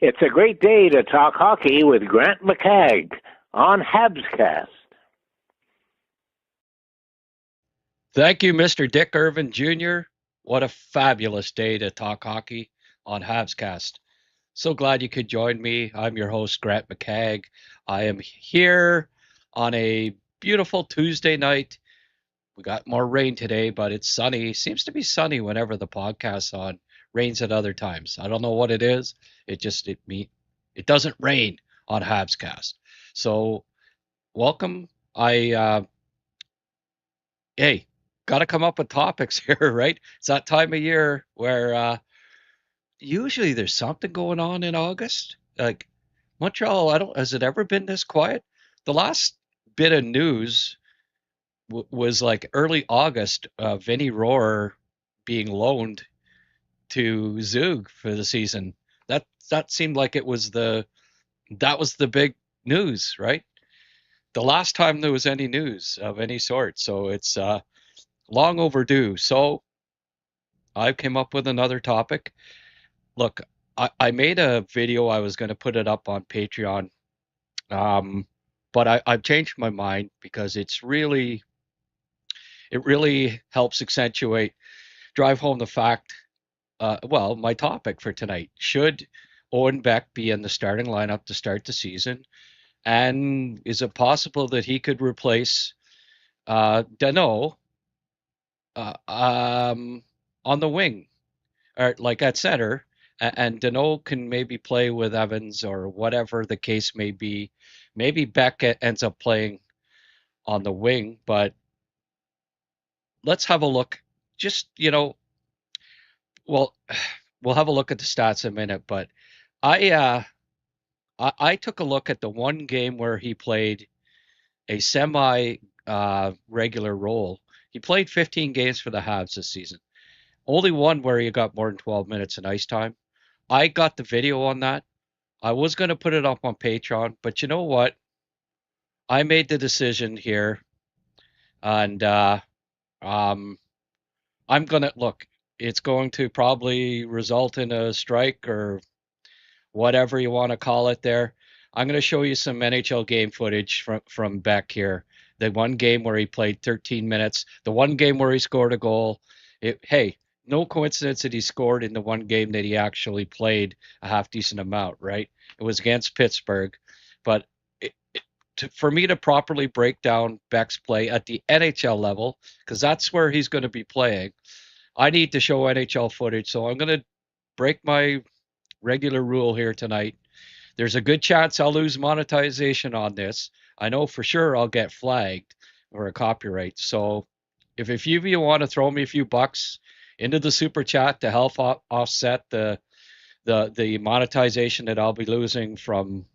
It's a great day to talk hockey with Grant McCagg on HabsCast. Thank you, Mr. Dick Irvin Jr. What a fabulous day to talk hockey on HabsCast. So glad you could join me. I'm your host, Grant McCagg. I am here on a beautiful Tuesday night. We got more rain today, but it's sunny. Seems to be sunny whenever the podcast's on. Rains at other times. I don't know what it is. It doesn't rain on HabsCast. So welcome. Hey, got to come up with topics here, right? It's that time of year where usually there's something going on in August. Like Montreal, has it ever been this quiet? The last bit of news was like early August, Vinny Rohr being loaned to Zug for the season. That seemed like that was the big news, right? The last time there was any news of any sort. So it's long overdue. So I came up with another topic. Look, I made a video. I was going to put it up on Patreon, but I've changed my mind because it really helps drive home the fact. My topic for tonight: should Owen Beck be in the starting lineup to start the season, and is it possible that he could replace Danault on the wing, or like at center, and Danault can maybe play with Evans or whatever the case may be. Maybe Beck ends up playing on the wing, but let's have a look. Just, well, we'll have a look at the stats in a minute, but I uh I took a look at the one game where he played a semi regular role. He played 15 games for the Habs this season. Only one where he got more than 12 minutes in ice time. I got the video on that. I was going to put it up on Patreon, but you know what? I made the decision here, and I'm going to look. It's going to probably result in a strike or whatever you want to call it there. I'm going to show you some NHL game footage from Beck here. The one game where he played 13 minutes, the one game where he scored a goal. Hey, no coincidence that he scored in the one game that he actually played a half decent amount, right? It was against Pittsburgh. But for me to properly break down Beck's play at the NHL level, because that's where he's going to be playing, I need to show NHL footage. So I'm going to break my regular rule here tonight. There's a good chance I'll lose monetization on this. I know for sure I'll get flagged or a copyright. So if a few of you want to throw me a few bucks into the super chat to help offset the monetization that I'll be losing from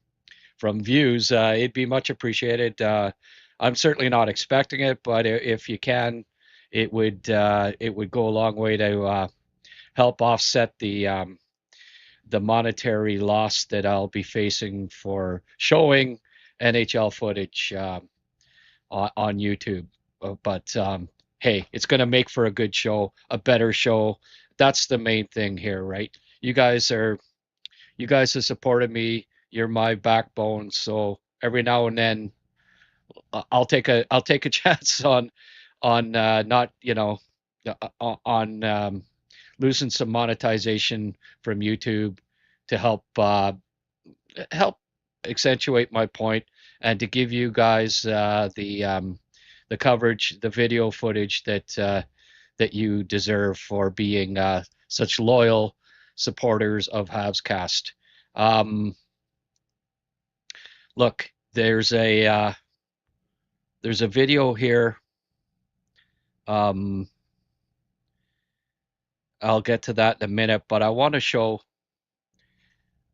views, it'd be much appreciated. I'm certainly not expecting it, but if you can, it would go a long way to help offset the monetary loss that I'll be facing for showing NHL footage on YouTube. But hey, it's going to make for a good show, a better show. That's the main thing here, right? You guys have supported me. You're my backbone. So every now and then, I'll take a chance on not on losing some monetization from YouTube to help accentuate my point and to give you guys the coverage, the video footage that you deserve for being such loyal supporters of HabsCast. Look, there's a video here. I'll get to that in a minute, but I want to show.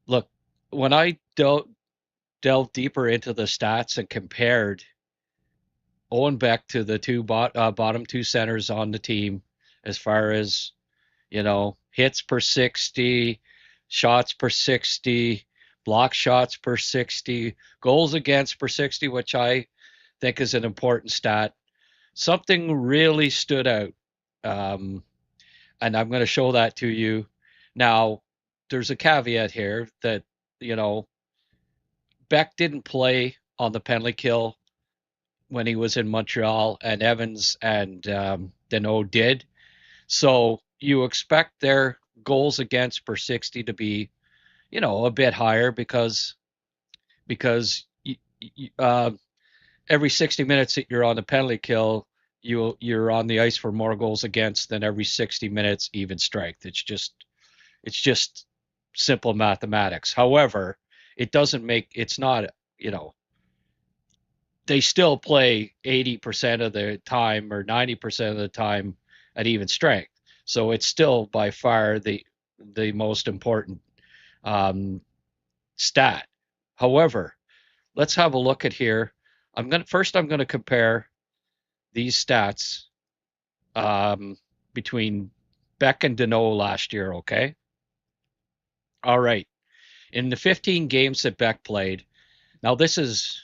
Look, when I delve deeper into the stats and compared Owen Beck to the bottom two centers on the team, as far as hits per 60, shots per 60, block shots per 60, goals against per 60, which I think is an important stat. Something really stood out. And I'm going to show that to you. Now, there's a caveat here that you know, Beck didn't play on the penalty kill when he was in Montreal, and Evans and Danault did. So you expect their goals against per 60 to be, a bit higher because every 60 minutes that you're on the penalty kill, you're on the ice for more goals against than every 60 minutes even strength. It's just simple mathematics. However, it's not, you know, they still play 80% of the time or 90% of the time at even strength. So it's still by far the most important um, stat. However, let's have a look at here. I'm gonna compare these stats um, between Beck and Danault last year. Okay, all right. In the 15 games that Beck played, now this is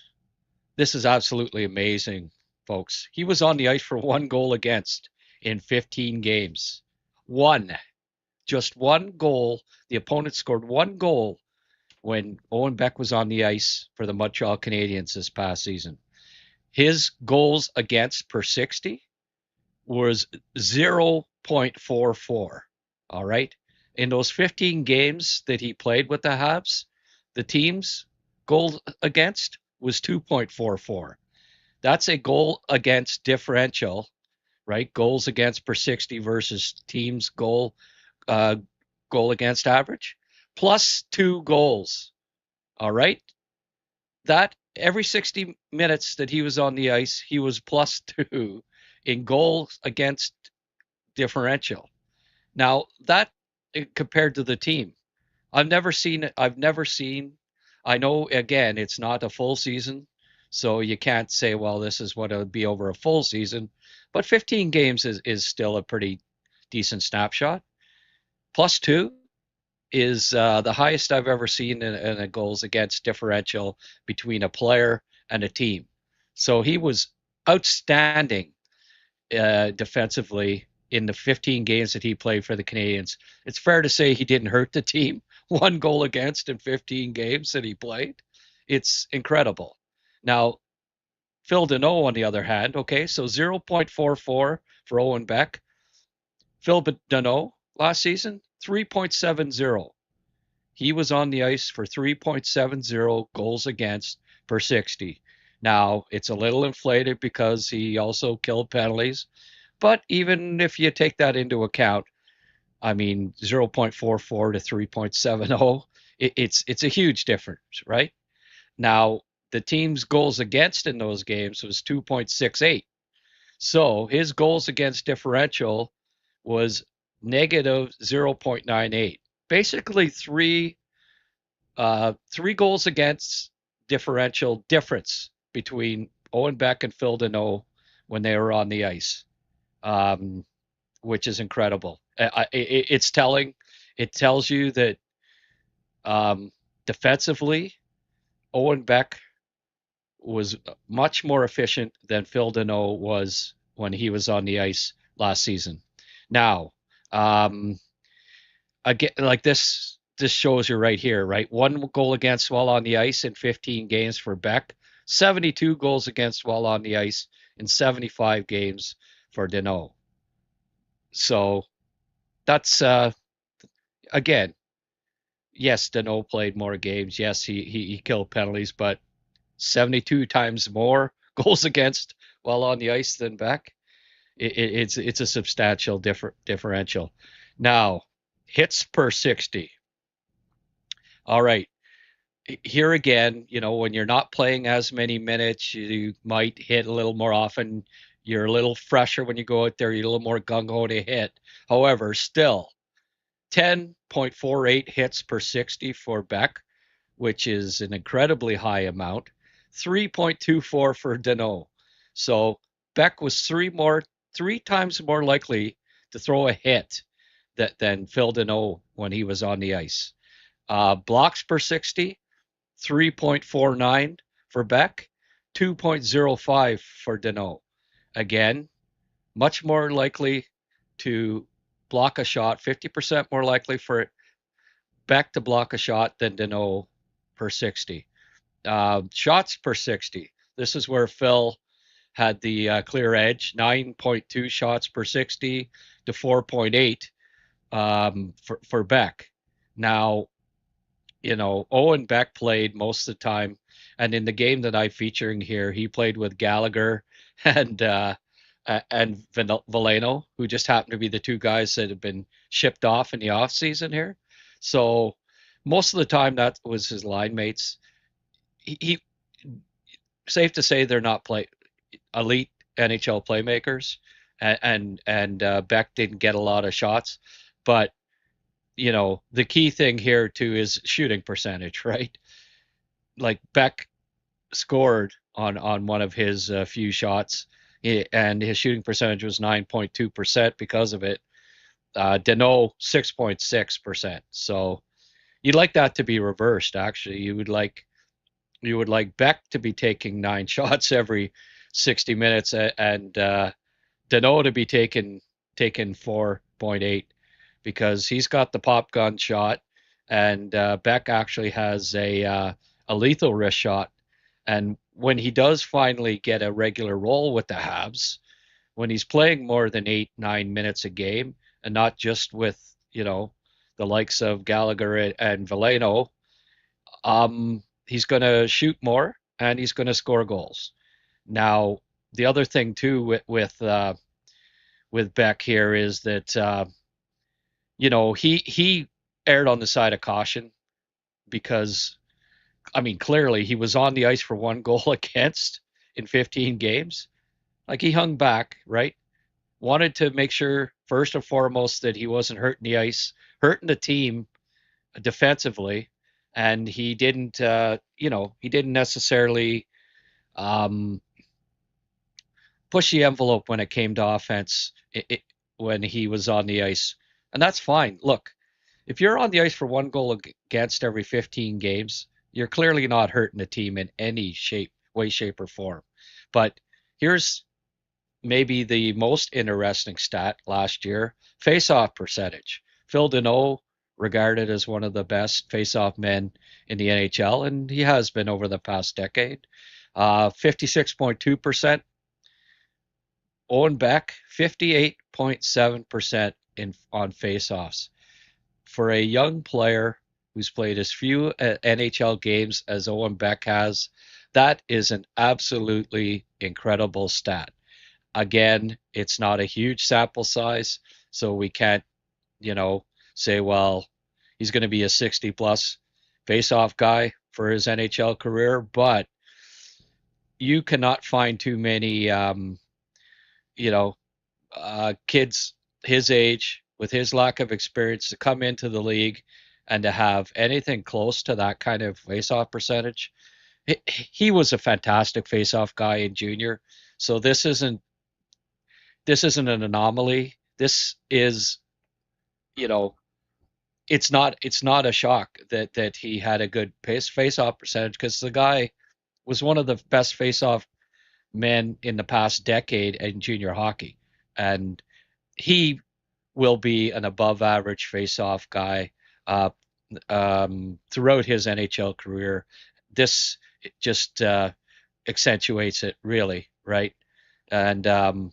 absolutely amazing, folks. He was on the ice for one goal against in 15 games. One, just one goal. The opponent scored one goal when Owen Beck was on the ice for the Montreal Canadiens this past season. His goals against per 60 was 0.44. All right. In those 15 games that he played with the Habs, the team's goal against was 2.44. That's a goal against differential, right? Goals against per 60 versus team's uh, goal against average, plus 2 goals. All right. That every 60 minutes that he was on the ice, he was plus 2 in goals against differential. Now, that compared to the team, I've never seen, I know, again, it's not a full season, so you can't say, well, this is what it would be over a full season, but 15 games is still a pretty decent snapshot. Plus 2 is the highest I've ever seen in a goals against differential between a player and a team. So he was outstanding defensively in the 15 games that he played for the Canadiens. It's fair to say he didn't hurt the team. One goal against in 15 games that he played. It's incredible. Now, Phil Danault, on the other hand, okay, so 0.44 for Owen Beck. Phil Danault last season, 3.70. He was on the ice for 3.70 goals against per 60. Now, it's a little inflated because he also killed penalties, but even if you take that into account, I mean, 0.44 to 3.70, it's a huge difference, right? Now, the team's goals against in those games was 2.68. So his goals against differential was negative 0.98. Basically, three goals against differential difference between Owen Beck and Phil Danault when they were on the ice, um, which is incredible. It's telling. It tells you that defensively, Owen Beck was much more efficient than Phil Danault was when he was on the ice last season. Now, um, again, like this shows you right here, right? One goal against while on the ice in 15 games for Beck, 72 goals against while on the ice in 75 games for Danault. So that's again, yes, Danault played more games. Yes, he killed penalties, but 72 times more goals against while on the ice than Beck. It's a substantial differential. Now, hits per 60. All right. Here again, when you're not playing as many minutes, you might hit a little more often. You're a little fresher when you go out there. You're a little more gung ho to hit. However, still 10.48 hits per 60 for Beck, which is an incredibly high amount. 3.24 for Danault. So Beck was three times more likely to throw a hit than Phil Danault when he was on the ice. Blocks per 60, 3.49 for Beck, 2.05 for Danault. Again, much more likely to block a shot, 50% more likely for Beck to block a shot than Danault per 60. Shots per 60. This is where Phil had the clear edge, 9.2 shots per 60 to 4.8 for Beck. Now, Owen Beck played most of the time, and in the game that I'm featuring here, he played with Gallagher and Veleno, who just happened to be the two guys that have been shipped off in the off season here. So most of the time, that was his line mates. He safe to say they're not elite NHL playmakers, and Beck didn't get a lot of shots, but the key thing here too is shooting percentage, right? Like Beck scored on one of his few shots, and his shooting percentage was 9.2% because of it. Danault 6.6%. So you'd like that to be reversed. Actually, you would like Beck to be taking 9 shots every 60 minutes, and Danault to be taking 4.8, because he's got the pop gun shot, and Beck actually has a lethal wrist shot. And when he does finally get a regular role with the Habs, when he's playing more than 8-9 minutes a game, and not just with the likes of Gallagher and Veleno, he's going to shoot more and he's going to score goals. Now, the other thing too with Beck here is that he erred on the side of caution, because clearly he was on the ice for 1 goal against in 15 games. Like, he hung back, right? Wanted to make sure first and foremost that he wasn't hurting the ice, hurting the team defensively, and he didn't necessarily push the envelope when it came to offense when he was on the ice. And that's fine. Look, if you're on the ice for 1 goal against every 15 games, you're clearly not hurting the team in any way, shape, or form. But here's maybe the most interesting stat last year: face-off percentage. Phil Danault, regarded as one of the best face-off men in the NHL, and he has been over the past decade. 56.2%. Owen Beck, 58.7% on face-offs. For a young player who's played as few NHL games as Owen Beck has, that is an absolutely incredible stat. Again, it's not a huge sample size, so we can't, say, well, he's going to be a 60-plus face-off guy for his NHL career, but you cannot find too many, kids his age with his lack of experience to come into the league and to have anything close to that kind of face-off percentage. He was a fantastic face-off guy in junior, so this isn't an anomaly. This is, it's not a shock that he had a good face-off percentage, because the guy was one of the best face-off men in the past decade in junior hockey, and he will be an above-average face-off guy throughout his NHL career. This just accentuates it, really, right? And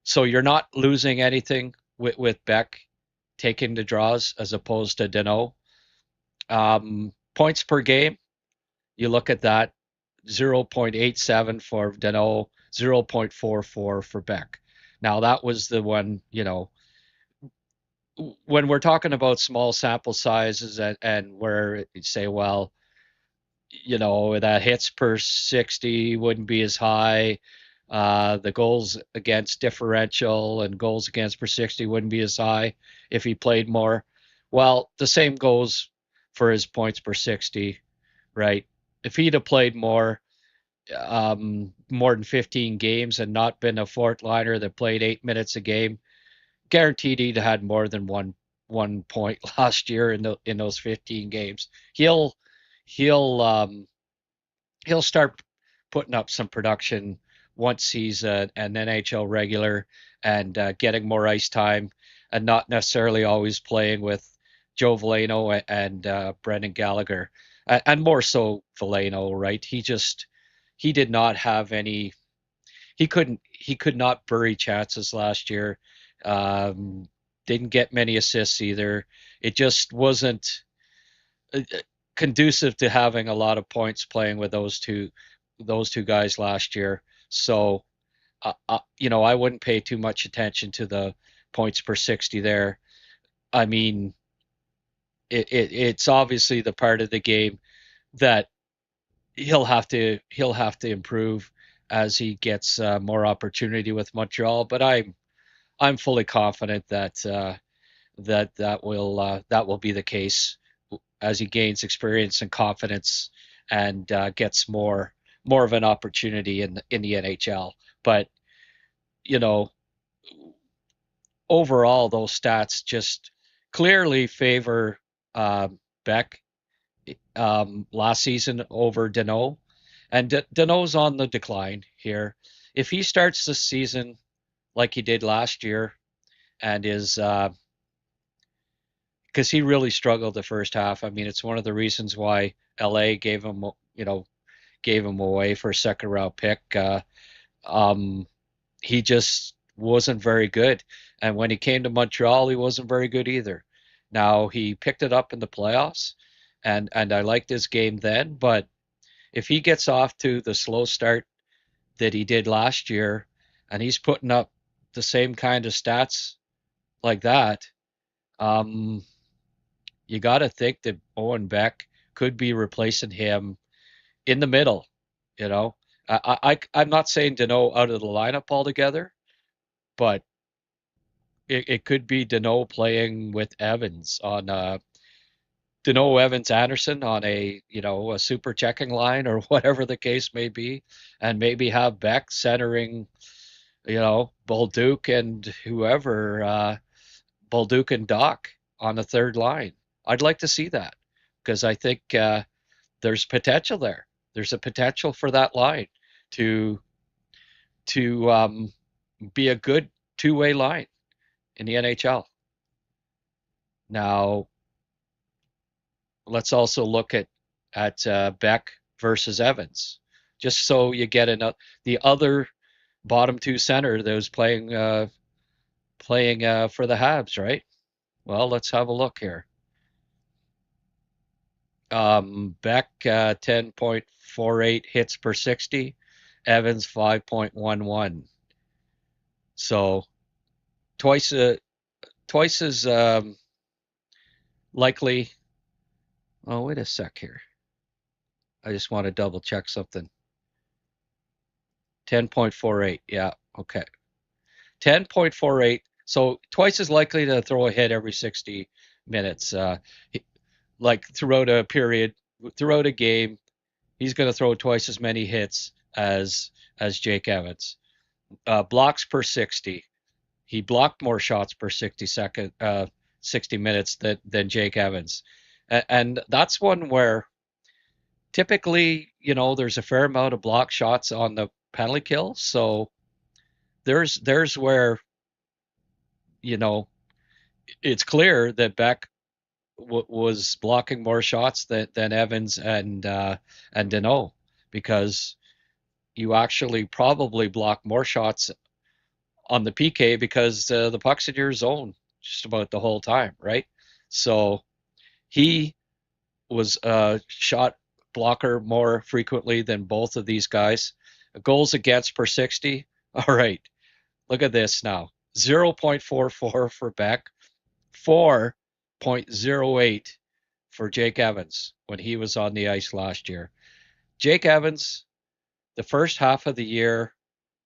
so you're not losing anything with Beck taking the draws as opposed to Danault. Points per game, you look at that: 0.87 for Danault, 0.44 for Beck. Now, that was the one, when we're talking about small sample sizes and where you say, well, that hits per 60 wouldn't be as high. The goals against differential and goals against per 60 wouldn't be as high if he played more. Well, the same goes for his points per 60, right? If he'd have played more than 15 games and not been a fourth liner that played 8 minutes a game, guaranteed he'd had more than one point last year in those 15 games. He'll start putting up some production once he's an NHL regular and getting more ice time, and not necessarily always playing with Joe Veleno and Brendan Gallagher. and more so Valeno, right? He did not have any. He could not bury chances last year. Um, didn't get many assists either. It just wasn't conducive to having a lot of points playing with those two guys last year. So I wouldn't pay too much attention to the points per 60 there. I mean, it's obviously the part of the game that he'll have to improve as he gets more opportunity with Montreal. But I'm fully confident that that will be the case as he gains experience and confidence and gets more of an opportunity in the NHL. But you know, overall, those stats just clearly favor Beck last season over Danault. And Danault's on the decline here. If he starts the season like he did last year and is because he really struggled the first half. I mean, it's one of the reasons why LA gave him away for a second round pick. Um, he just wasn't very good. And when he came to Montreal, he wasn't very good either. Now he picked it up in the playoffs, and I liked his game then. But if he gets off to the slow start that he did last year, and he's putting up the same kind of stats like that, um, you got to think that Owen Beck could be replacing him in the middle. You know, I'm not saying Danault out of the lineup altogether, but it could be Danault playing with Evans on Danault Evans Anderson on a super checking line or whatever the case may be, and maybe have Beck centering Bolduc and whoever Bolduc and Doc on the third line. I'd like to see that because I think there's potential there. There's a potential for that line to to be a good two-way line in the NHL. Now, let's also look at Beck versus Evans, just so you get the other bottom two center that was playing for the Habs, right? Well, let's have a look here. Beck 10.48 hits per 60, Evans 5.11. So twice twice as likely. Oh, wait a sec here. I just want to double check something. 10.48. Yeah, okay. 10.48. So twice as likely to throw a hit every 60 minutes. Like throughout a period, throughout a game, he's going to throw twice as many hits as Jake Evans. Blocks per 60. He blocked more shots per 60 minutes than Jake Evans. And that's one where typically, there's a fair amount of block shots on the penalty kill. So there's where, you know, it's clear that Beck was blocking more shots than Evans and Danault, because you actually probably block more shots on the PK because the puck's in your zone just about the whole time, right? So he was a shot blocker more frequently than both of these guys. Goals against per 60. All right, look at this now. 0.44 for Beck, 4.08 for Jake Evans when he was on the ice last year. Jake Evans, the first half of the year,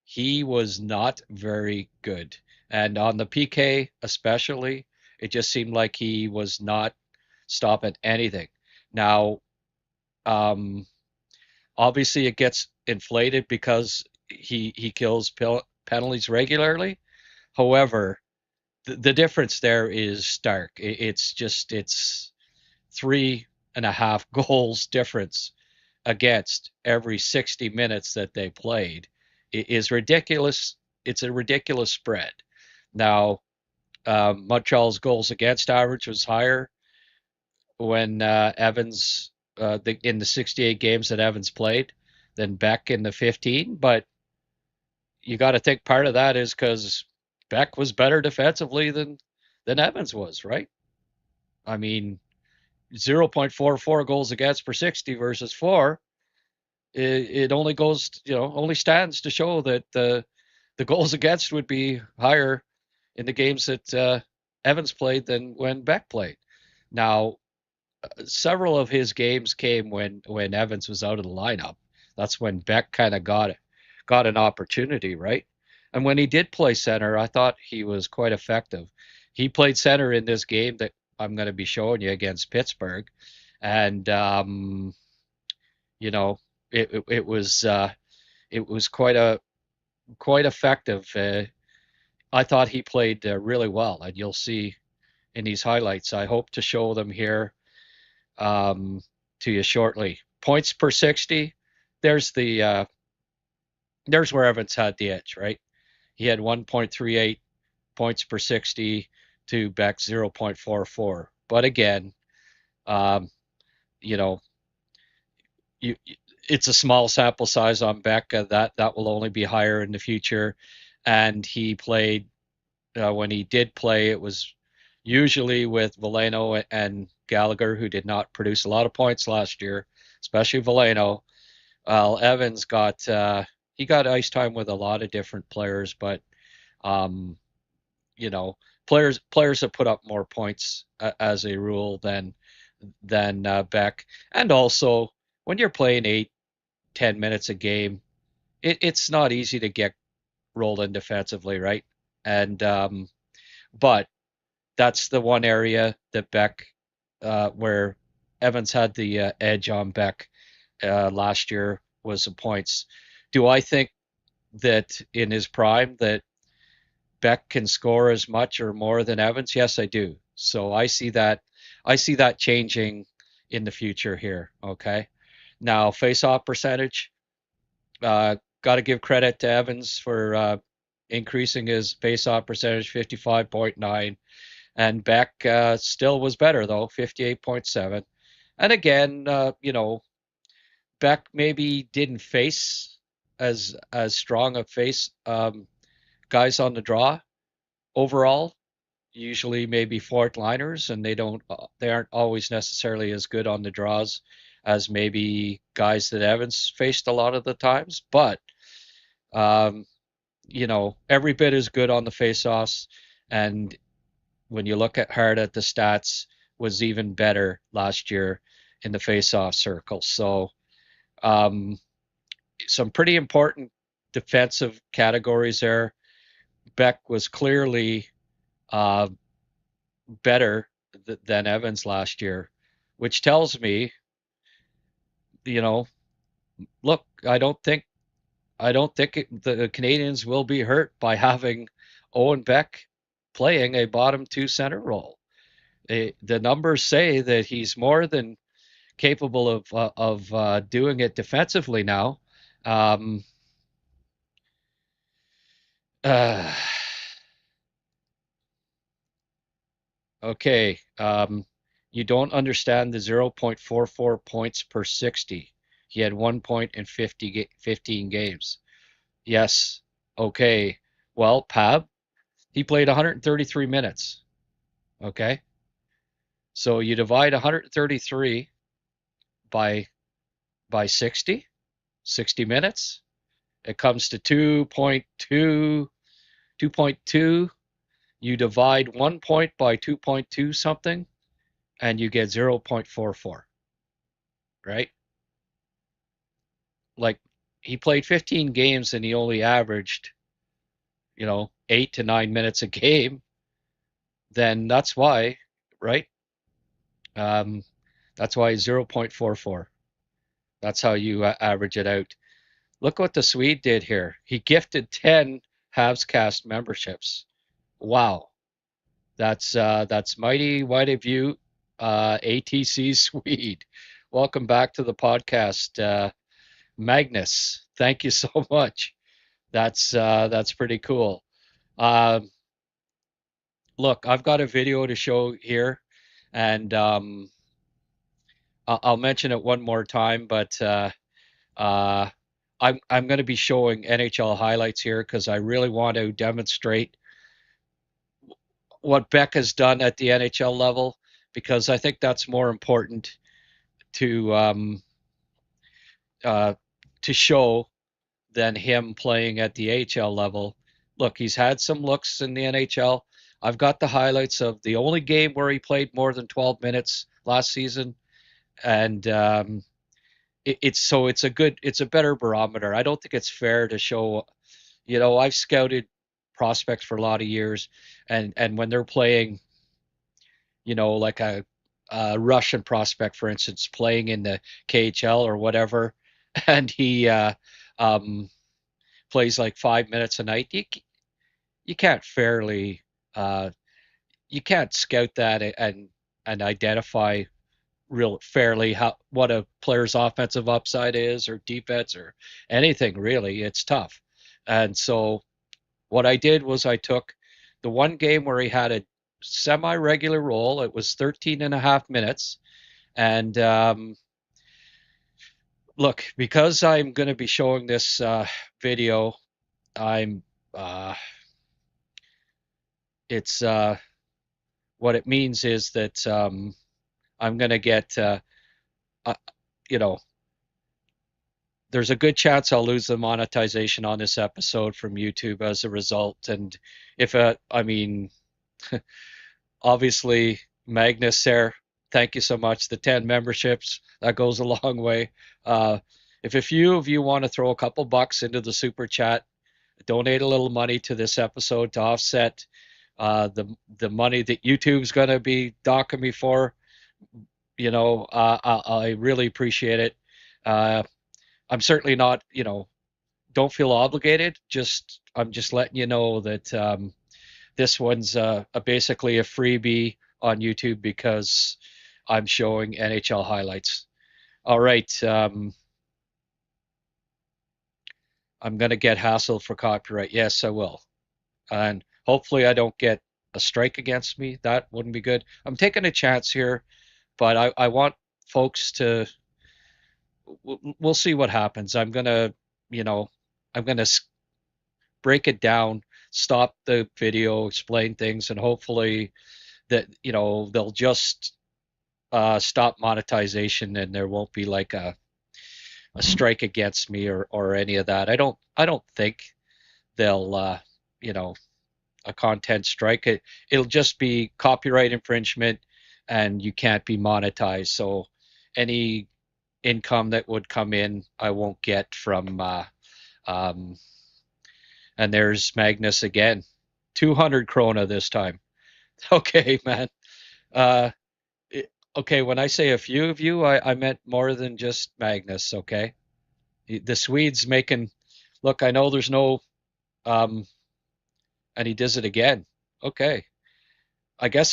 he was not very good. And on the PK especially, it just seemed like he was not stopping anything. Now, obviously it gets inflated because he kills penalties regularly. However, the difference there is stark. It's 3.5 goals difference against every 60 minutes that they played. It is ridiculous. It's a ridiculous spread. Now, Montreal's goals against average was higher when Evans in the 68 games that Evans played than Beck in the 15. But you got to think part of that is because Beck was better defensively than Evans was, right? I mean, 0.44 goals against per 60 versus four. It only goes, only stands to show that the goals against would be higher in the games that Evans played than when Beck played. Now, several of his games came when Evans was out of the lineup. That's when Beck kind of got an opportunity, right? And when he did play center, I thought he was quite effective. He played center in this game that I'm going to be showing you against Pittsburgh, and you know, it was quite effective. I thought he played really well, and you'll see in these highlights. I hope to show them here to you shortly. Points per 60. There's there's where Evans had the edge, right? He had 1.38 points per 60 to Beck's 0.44. But again, um, you know, you it's a small sample size on Beck. That will only be higher in the future. And he played when he did play, it was usually with Veleno and Gallagher, who did not produce a lot of points last year, especially Veleno. Evans got he got ice time with a lot of different players, but um, you know, players have put up more points as a rule than Beck, and also when you're playing 8-10 minutes a game, it's not easy to get rolled in defensively, right? And but that's the one area that Beck, where Evans had the edge on Beck last year was the points. Do I think that in his prime that Beck can score as much or more than Evans? Yes, I do. So I see that changing in the future here. Okay. Now, face-off percentage. Got to give credit to Evans for increasing his face-off percentage 55.9, and Beck still was better though, 58.7. And again, Beck maybe didn't face as strong a face guys on the draw overall. Usually maybe fourth liners, and they aren't always necessarily as good on the draws as maybe guys that Evans faced a lot of the times. But um, every bit is good on the faceoffs, and when you look at hard at the stats, was even better last year in the faceoff circle. So um, some pretty important defensive categories there. Beck was clearly uh, better than Evans last year, which tells me, you know, look, I don't think the Canadiens will be hurt by having Owen Beck playing a bottom two center role. The numbers say that he's more than capable of doing it defensively now. Um, uh, okay, you don't understand the 0.44 points per 60. He had 1 point in 15 games. Yes. Okay. Well, Pab, he played 133 minutes. Okay. So you divide 133 by 60 minutes. It comes to 2.2. 2.2. You divide 1 point by 2.2 something, and you get 0.44. Right? Like he played 15 games and he only averaged, 8 to 9 minutes a game. Then that's why, right? Um, that's why 0.44. That's how you average it out. Look what the Swede did here. He gifted 10 HabsCast memberships. Wow. That's mighty white of you, ATC Swede. Welcome back to the podcast, Magnus. Thank you so much. That's pretty cool. Um, Look, I've got a video to show here, and I'll mention it one more time, but uh, I'm going to be showing NHL highlights here because I really want to demonstrate what Beck has done at the NHL level, because I think that's more important to uh, to show than him playing at the AHL level. Look, he's had some looks in the NHL. I've got the highlights of the only game where he played more than 12 minutes last season, and it's a better barometer. I don't think it's fair to show. I've scouted prospects for a lot of years, and when they're playing, like a Russian prospect, for instance, playing in the KHL or whatever, and he um, plays like 5 minutes a night. You can't fairly uh, you can't scout that and identify real fairly how what a player's offensive upside is or defense or anything really. It's tough. And so what I did was I took the one game where he had a semi-regular role. It was 13 and a half minutes. And look, because I'm going to be showing this video, I'm uh, it's what it means is that I'm going to get uh, you know there's a good chance I'll lose the monetization on this episode from YouTube as a result. And if I mean, obviously, Magnus there, thank you so much. The 10 memberships, that goes a long way. Uh, if a few of you want to throw a couple bucks into the super chat, donate a little money to this episode to offset the money that YouTube's going to be docking me for, I really appreciate it. Uh, I'm certainly not, don't feel obligated. I'm just letting you know that this one's basically a freebie on YouTube because I'm showing NHL highlights. All right, I'm gonna get hassled for copyright. Yes, I will, and hopefully I don't get a strike against me. That wouldn't be good. I'm taking a chance here, but I want folks to. We'll see what happens. You know, I'm gonna break it down, stop the video, explain things, and hopefully that they'll just stop monetization and there won't be like a strike against me or any of that. I don't think they'll you know a content strike. It'll just be copyright infringement and you can't be monetized. So any income that would come in, I won't get from um, and there's Magnus again. 200 krona this time. Okay, man. Uh, okay, when I say a few of you, I meant more than just Magnus, okay? The Swede's making, look, I know there's no, um, and he does it again. Okay. I guess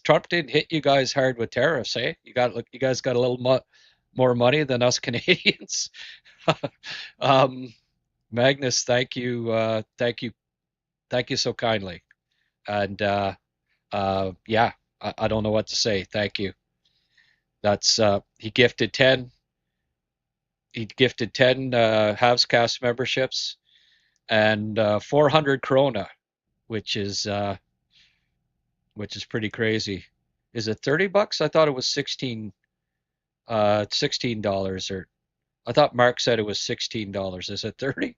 Trump didn't hit you guys hard with tariffs, eh? You guys got a little more money than us Canadians. um, Magnus, thank you so kindly. And yeah, I don't know what to say. Thank you. That's he gifted 10 HabsCast memberships and 400 krona, which is uh, which is pretty crazy. Is it 30 bucks? I thought it was $16 or I thought Mark said it was $16. Is it 30?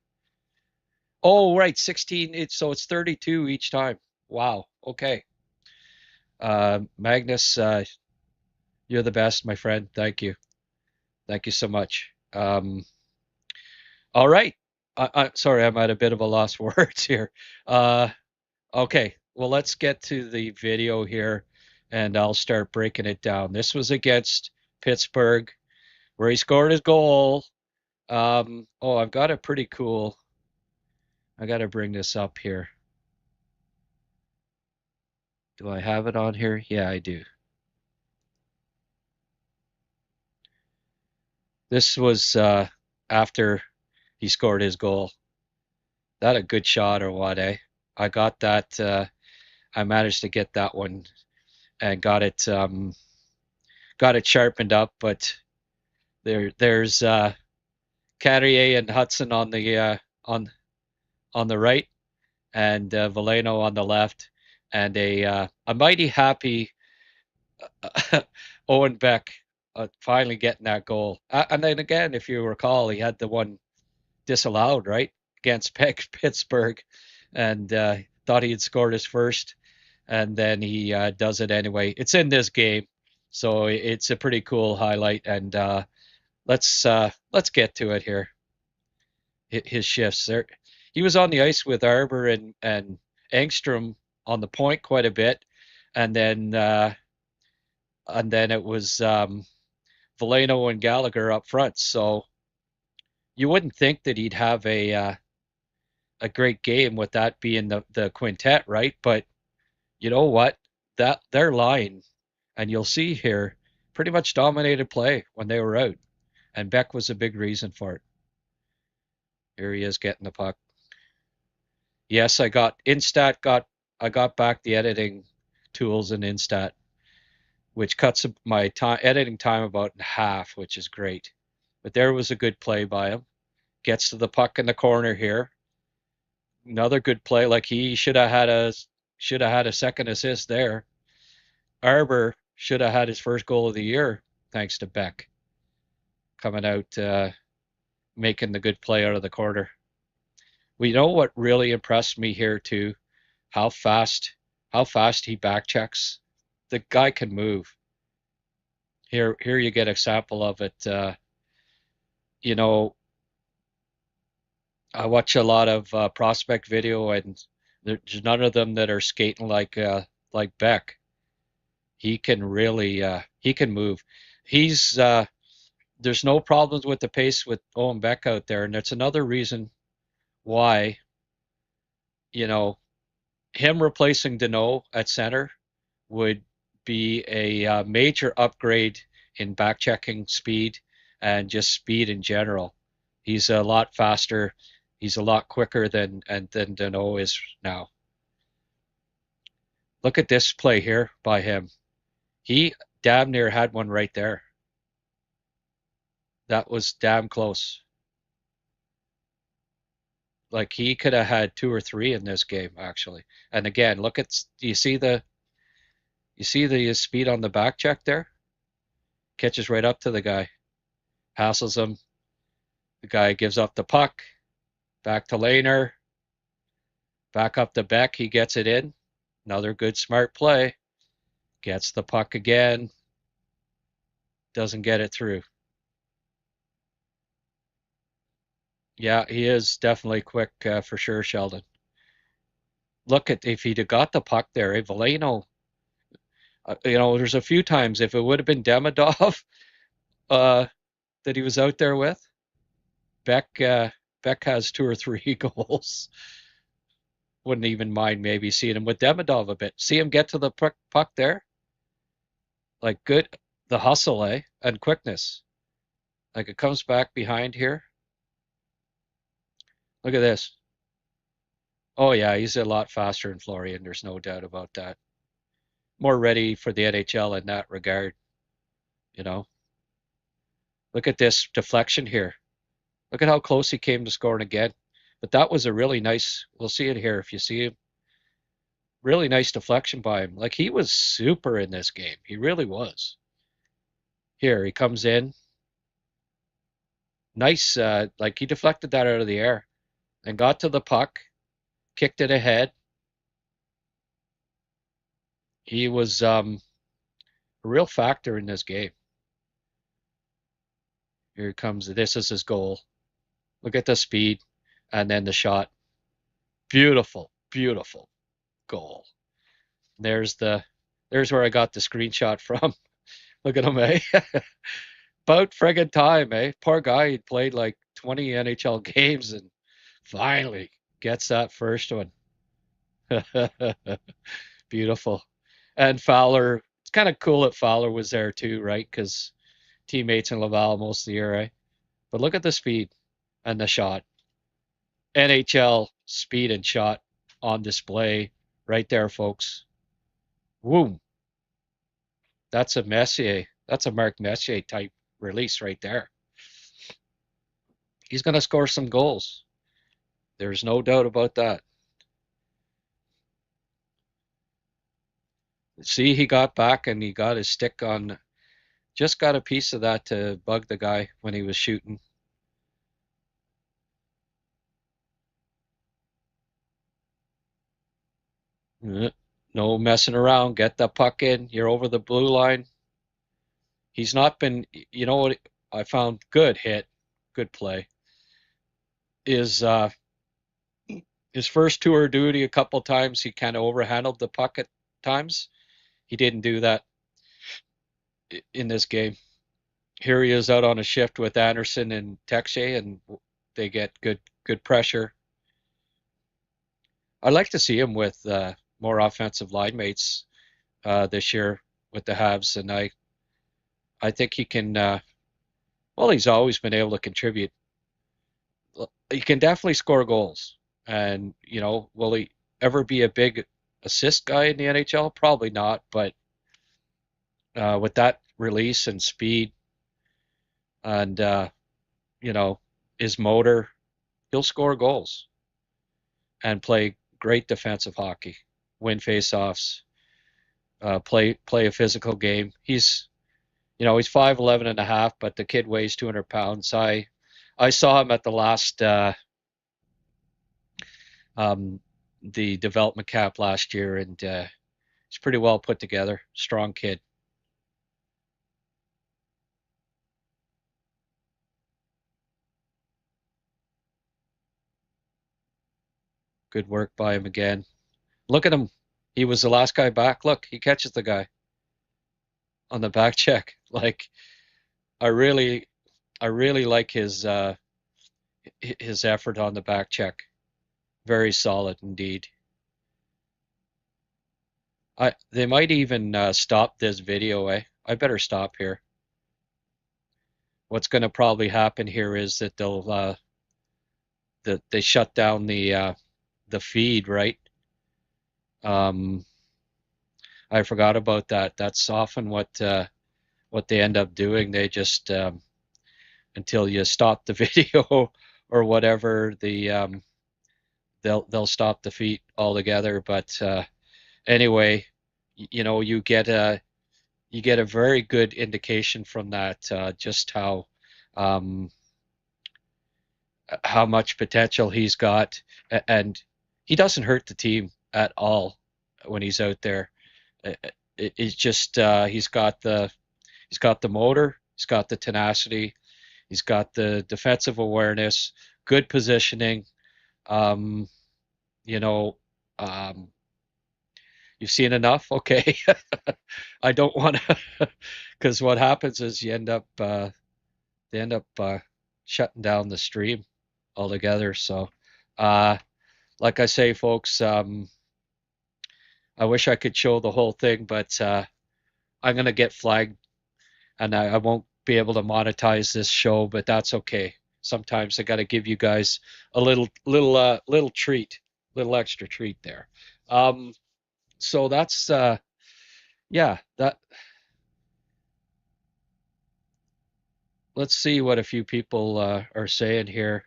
Oh, right, 16. It's 32 each time. Wow. Okay. Magnus, you're the best, my friend. Thank you. Thank you so much. All right. Sorry, I'm at a bit of a lost words here. Uh, okay. Well, let's get to the video here, and I'll start breaking it down. This was against Pittsburgh, where he scored his goal. Oh, I've got a pretty cool. I got to bring this up here. Do I have it on here? Yeah, I do. This was after he scored his goal. That a good shot or what, eh? I got that. I managed to get that one and got it got it sharpened up, but there's Carrier and Hudson on the right, and Valeno on the left, and a mighty happy Owen Beck finally getting that goal. And then again, if you recall, he had the one disallowed, right, against Pittsburgh, and thought he had scored his first, and then he does it anyway. It's in this game, so it's a pretty cool highlight. And let's get to it here. His shifts there. He was on the ice with Arbor and Engstrom on the point quite a bit, and then it was Valeno and Gallagher up front. So you wouldn't think that he'd have a great game with that being the quintet, right? But you know what? That their line, and you'll see here, pretty much dominated play when they were out, and Beck was a big reason for it. Here he is getting the puck. Yes, I got back the editing tools in Instat, which cuts my editing time about in half, which is great. But there was a good play by him. Gets to the puck in the corner here. Another good play. Like he should have had a second assist there. Arbor should have had his first goal of the year, thanks to Beck coming out, making the good play out of the corner. We know what really impressed me here too, how fast he back checks. The guy can move. Here you get a sample of it. You know, I watch a lot of prospect video, and there's none of them that are skating like Beck. He can really he can move. He's there's no problems with the pace with Owen Beck out there, and that's another reason why, you know, him replacing Danault at center would be a major upgrade in back checking speed and just speed in general. He's a lot faster. He's a lot quicker than Danault is now. Look at this play here by him. He damn near had one right there. That was damn close. Like he could have had 2 or 3 in this game actually. And again, look at, do you see the speed on the back check there? Catches right up to the guy, hassles him. The guy gives up the puck. Back to Lehner. Back up to Beck. He gets it in. Another good smart play. Gets the puck again. Doesn't get it through. Yeah, he is definitely quick for sure, Sheldon. Look at, if he'd have got the puck there, Valeno, you know, there's a few times if it would have been Demidov that he was out there with, Beck has 2 or 3 goals. Wouldn't even mind maybe seeing him with Demidov a bit. See him get to the puck there? Like good, the hustle, and quickness. Like it comes back behind here. Look at this. Oh yeah, he's a lot faster than Florian. There's no doubt about that. More ready for the NHL in that regard, you know. Look at this deflection here. Look at how close he came to scoring again. But that was a really nice, we'll see it here if you see him. Really nice deflection by him. Like he was super in this game. He really was. Here, he comes in. Nice, like he deflected that out of the air and got to the puck, kicked it ahead. He was a real factor in this game. Here he comes. This is his goal. Look at the speed and then the shot. Beautiful, beautiful goal. There's where I got the screenshot from. Look at him, About friggin' time, Poor guy, he'd played like 20 NHL games and finally gets that first one. Beautiful. And Fowler, it's kind of cool that Fowler was there too, right? Because teammates in Laval most of the year, But look at the speed and the shot. NHL speed and shot on display right there, folks. Woo. That's a Messier. That's a Mark Messier type release right there. He's going to score some goals. There's no doubt about that. See, he got back and he got his stick on, just got a piece of that to bug the guy when he was shooting. No messing around. Get the puck in. You're over the blue line. He's not been, you know what I found? Good hit, good play. Is his first tour of duty a couple times he kind of overhandled the puck at times. He didn't do that in this game. Here he is out on a shift with Anderson and Texier, and they get good pressure. I'd like to see him with more offensive line mates this year with the Habs, and I think he can. Well, he's always been able to contribute. He can definitely score goals, and will he ever be a big assist guy in the NHL? Probably not, but with that release and speed and his motor, he'll score goals and play great defensive hockey, win faceoffs, play a physical game. He's 5'11" and a half, but the kid weighs 200 pounds. I saw him at the last the development camp last year, and he's pretty well put together. Strong kid. Good work by him again. Look at him. He was the last guy back. Look, he catches the guy on the back check. Like, I really like his effort on the back check. Very solid indeed. They might even stop this video, eh? I better stop here. What's going to probably happen here is that they shut down the feed, right? I forgot about that. That's often what they end up doing. They just until you stop the video or whatever, they'll stop the feed altogether. But anyway, you get a very good indication from that just how much potential he's got, and he doesn't hurt the team at all when he's out there. It's just he's got the motor, he's got the tenacity, he's got the defensive awareness, good positioning. You've seen enough, okay? I don't want to, because what happens is they end up shutting down the stream altogether. So, like I say, folks, I wish I could show the whole thing, but I'm gonna get flagged, and I won't be able to monetize this show. But that's okay. Sometimes I got to give you guys a little treat, little extra treat there. So that's yeah. That let's see what a few people are saying here.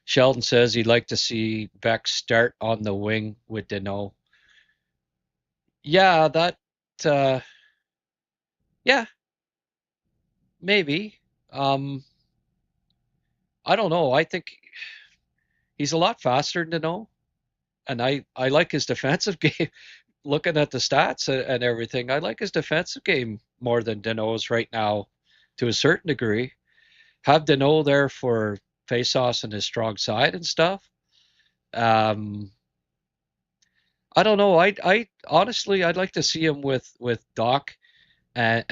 Sheldon says he'd like to see Beck start on the wing with Danault. Yeah, yeah, maybe. I don't know. I think he's a lot faster than Danault, and I like his defensive game. Looking at the stats and everything, I like his defensive game more than Danault's right now, to a certain degree. Have Danault there for face-offs on his strong side and stuff. I don't know. I honestly, I'd like to see him with Doc and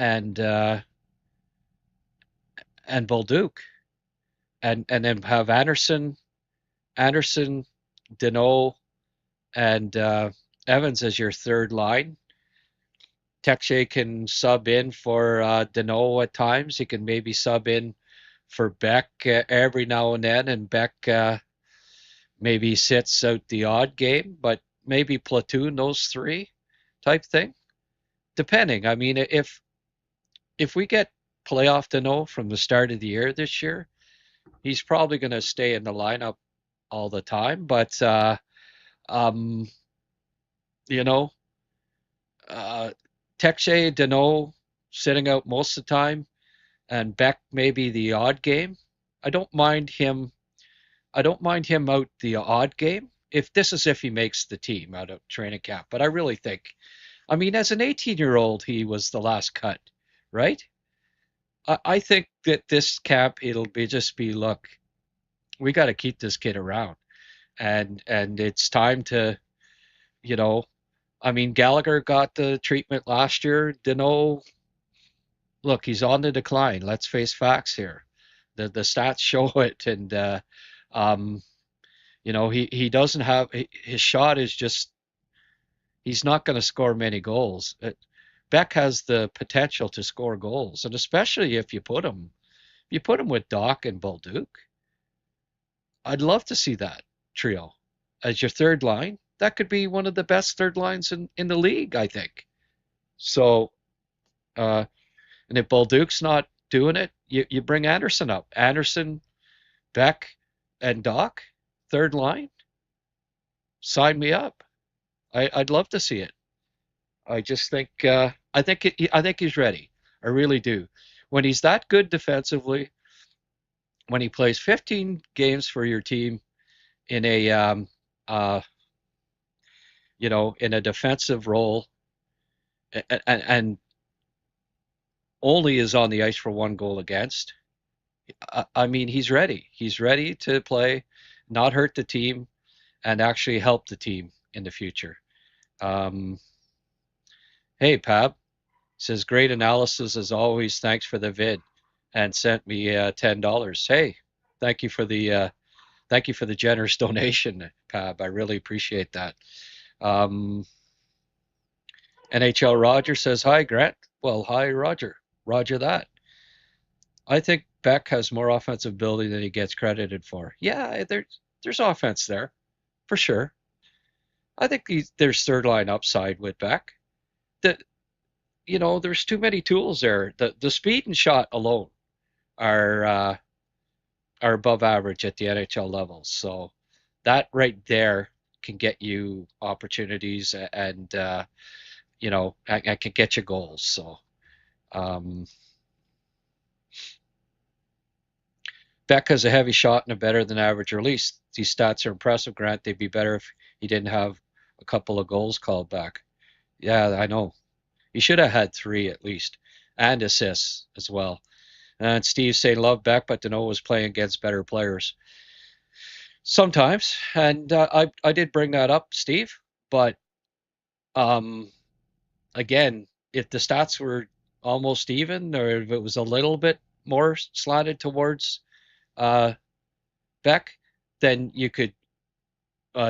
Bolduc, and then have Anderson, Danault, and Evans as your third line. Texier can sub in for Danault at times. He can maybe sub in for Beck every now and then, and Beck maybe sits out the odd game, but maybe platoon those three type thing. depending. I mean, if we get playoff Danault from the start of the year this year, he's probably going to stay in the lineup all the time. But um, you know, uh, Texe, Danault sitting out most of the time, and Beck maybe the odd game. I don't mind him. I don't mind him out the odd game if he makes the team out of training camp. But I really think, I mean, as an 18-year-old, he was the last cut, right? I think that this camp it'll be just be look, we got to keep this kid around, and it's time to, you know, I mean, Gallagher got the treatment last year. Danault, look, he's on the decline. Let's face facts here. The stats show it, and um, he doesn't have his shot is just he's not going to score many goals. Beck has the potential to score goals, and especially if you put him with Doc and Bolduc. I'd love to see that trio as your third line. That could be one of the best third lines in the league, I think. So, and if Bolduc's not doing it, you bring Anderson up. Anderson, Beck, and Doc, third line. Sign me up. I'd love to see it. I just think I think he's ready. I really do. When he's that good defensively, when he plays 15 games for your team in a uh, in a defensive role, and only is on the ice for one goal against. I mean, he's ready. He's ready to play, not hurt the team, and actually help the team in the future. Um, hey, Pab says great analysis as always. Thanks for the vid, and sent me $10. Hey, thank you for the generous donation, Pab. I really appreciate that. Um, NHL Roger says hi, Grant. Well, hi, Roger. Roger that. I think Beck has more offensive ability than he gets credited for. Yeah, there's offense there for sure. I think there's third line upside with Beck. That there's too many tools there. The speed and shot alone are are above average at the NHL level. So that right there can get you opportunities and and can get you goals. So um, Beck has a heavy shot and a better than average release. These stats are impressive, Grant. They'd be better if he didn't have a couple of goals called back. Yeah, I know. He should have had three at least, and assists as well. And Steve saying love Beck, but Danault was playing against better players sometimes. And I did bring that up, Steve. But um, again, if the stats were almost even, or if it was a little bit more slanted towards uh, Beck, then you could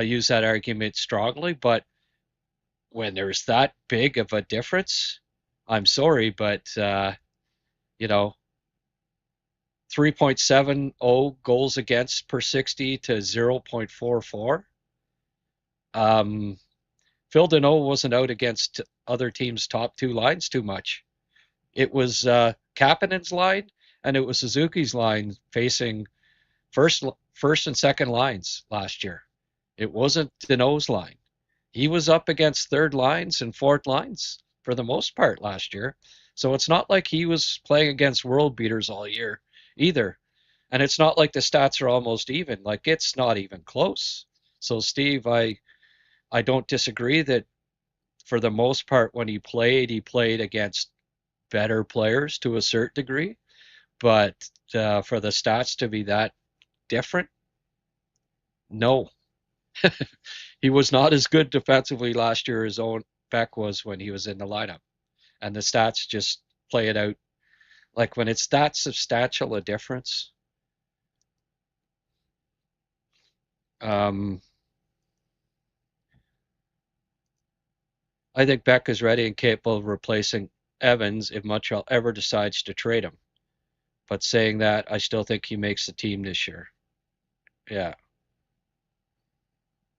use that argument strongly. But when there's that big of a difference, I'm sorry, but you know, 3.70 goals against per 60 to 0.44. Phil Danault wasn't out against other teams' top two lines too much. It was Kapanen's line and it was Suzuki's line facing first and second lines last year. It wasn't Danault's line. He was up against third lines and fourth lines for the most part last year. So it's not like he was playing against world beaters all year either. And it's not like the stats are almost even. Like it's not even close. So Steve, I don't disagree that for the most part when he played against better players to a certain degree. But for the stats to be that different, no. He was not as good defensively last year as Owen Beck was when he was in the lineup. And the stats just play it out. Like when it's that substantial a difference, I think Beck is ready and capable of replacing Evans if Montreal ever decides to trade him. But saying that, I still think he makes the team this year. Yeah.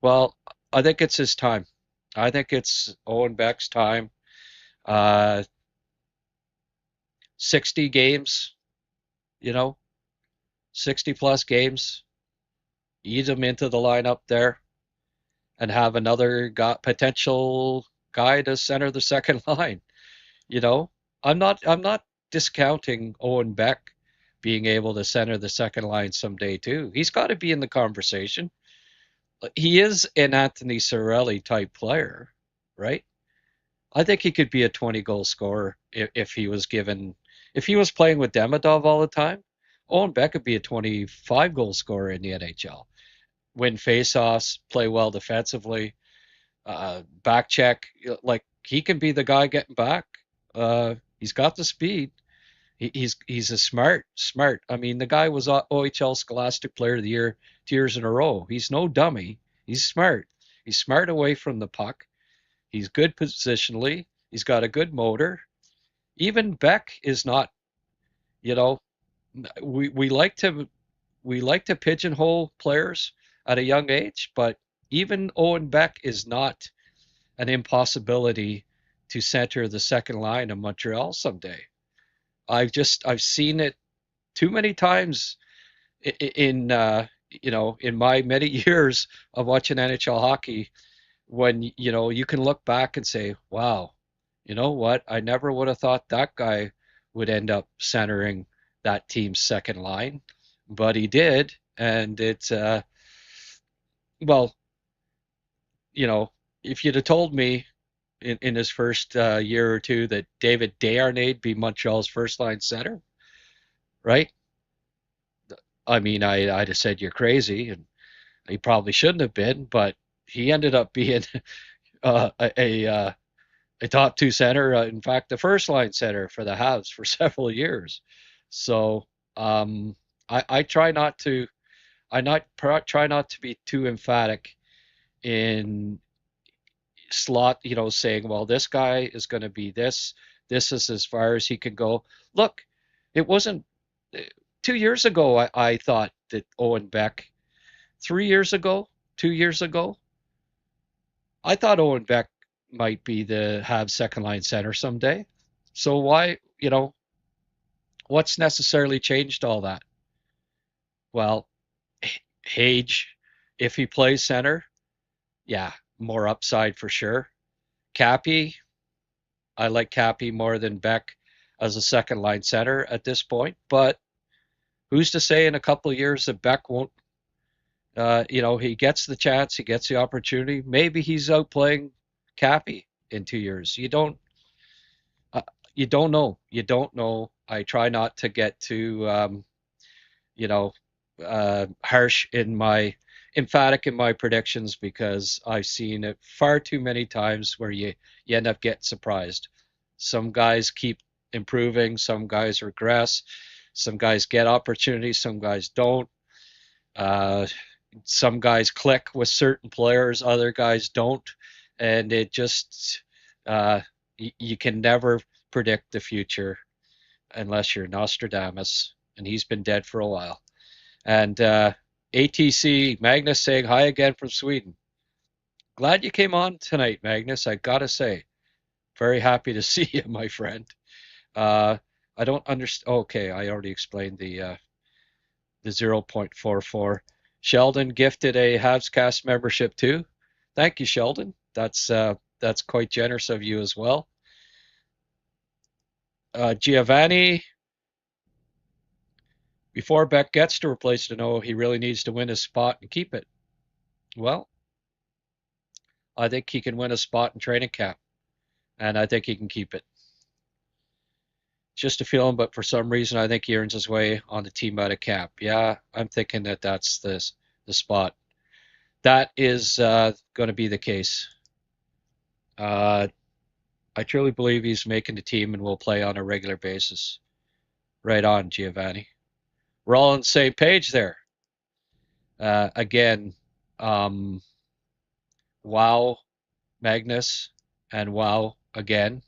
Well, I think it's his time. I think it's Owen Beck's time. Uh, 60 games, you know, 60 plus games, ease him into the lineup there and have another potential guy to center the second line. You know, I'm not discounting Owen Beck being able to center the second line someday too. He's got to be in the conversation. He is an Anthony Cirelli type player, right? I think he could be a 20 goal scorer if he was given, if he was playing with Demidov all the time. Owen Beck could be a 25 goal scorer in the NHL. Win faceoffs, play well defensively, back check. Like he can be the guy getting back. He's got the speed. He's a smart. I mean, the guy was OHL Scholastic Player of the Year 2 years in a row. He's no dummy. He's smart. He's smart away from the puck. He's good positionally. He's got a good motor. Even Beck is not. You know, we like to pigeonhole players at a young age, but even Owen Beck is not an impossibility to center the second line of Montreal someday. I've seen it too many times in in my many years of watching NHL hockey when you can look back and say, wow, you know what? I never would have thought that guy would end up centering that team's second line, but he did, and it's well, if you'd have told me in his first year or two that David Desharnais'd be Montreal's first line center, right? I mean, I'd have said you're crazy, and he probably shouldn't have been, but he ended up being uh, a, a a top two center. In fact, the first line center for the Habs for several years. So I try not to try not to be too emphatic in slot, saying, well, this guy is going to be this. This is as far as he can go. Look, it wasn't 2 years ago. I thought that Owen Beck, 3 years ago, 2 years ago, I thought Owen Beck might be the have second line center someday. So why, what's necessarily changed all that? Well, Hage, if he plays center, yeah, more upside for sure. Cappy, I like Cappy more than Beck as a second line center at this point, but who's to say in a couple of years that Beck won't, he gets the chance, he gets the opportunity. Maybe he's out playing Cappy in 2 years. Uh, you don't know. You don't know. I try not to get too, you know, harsh in my emphatic in my predictions because I've seen it far too many times where you end up getting surprised. Some guys keep improving, some guys regress, some guys get opportunities, some guys don't. Uh, some guys click with certain players, other guys don't, and it just you can never predict the future unless you're Nostradamus, and he's been dead for a while. And ATC Magnus saying hi again from Sweden. Glad you came on tonight, Magnus. I gotta say, very happy to see you, my friend. I don't understand. Okay, I already explained the 0.44. Sheldon gifted a HabsCast membership too. Thank you, Sheldon. That's quite generous of you as well. Giovanni, before Beck gets to replace Danault, he really needs to win his spot and keep it. Well, I think he can win a spot in training camp, and I think he can keep it. Just a feeling, but for some reason, I think he earns his way on the team out of camp. Yeah, I'm thinking that that's the spot. That is going to be the case. I truly believe he's making the team and will play on a regular basis. Right on, Giovanni. We're all on the same page there. Again, wow, Magnus, and wow again.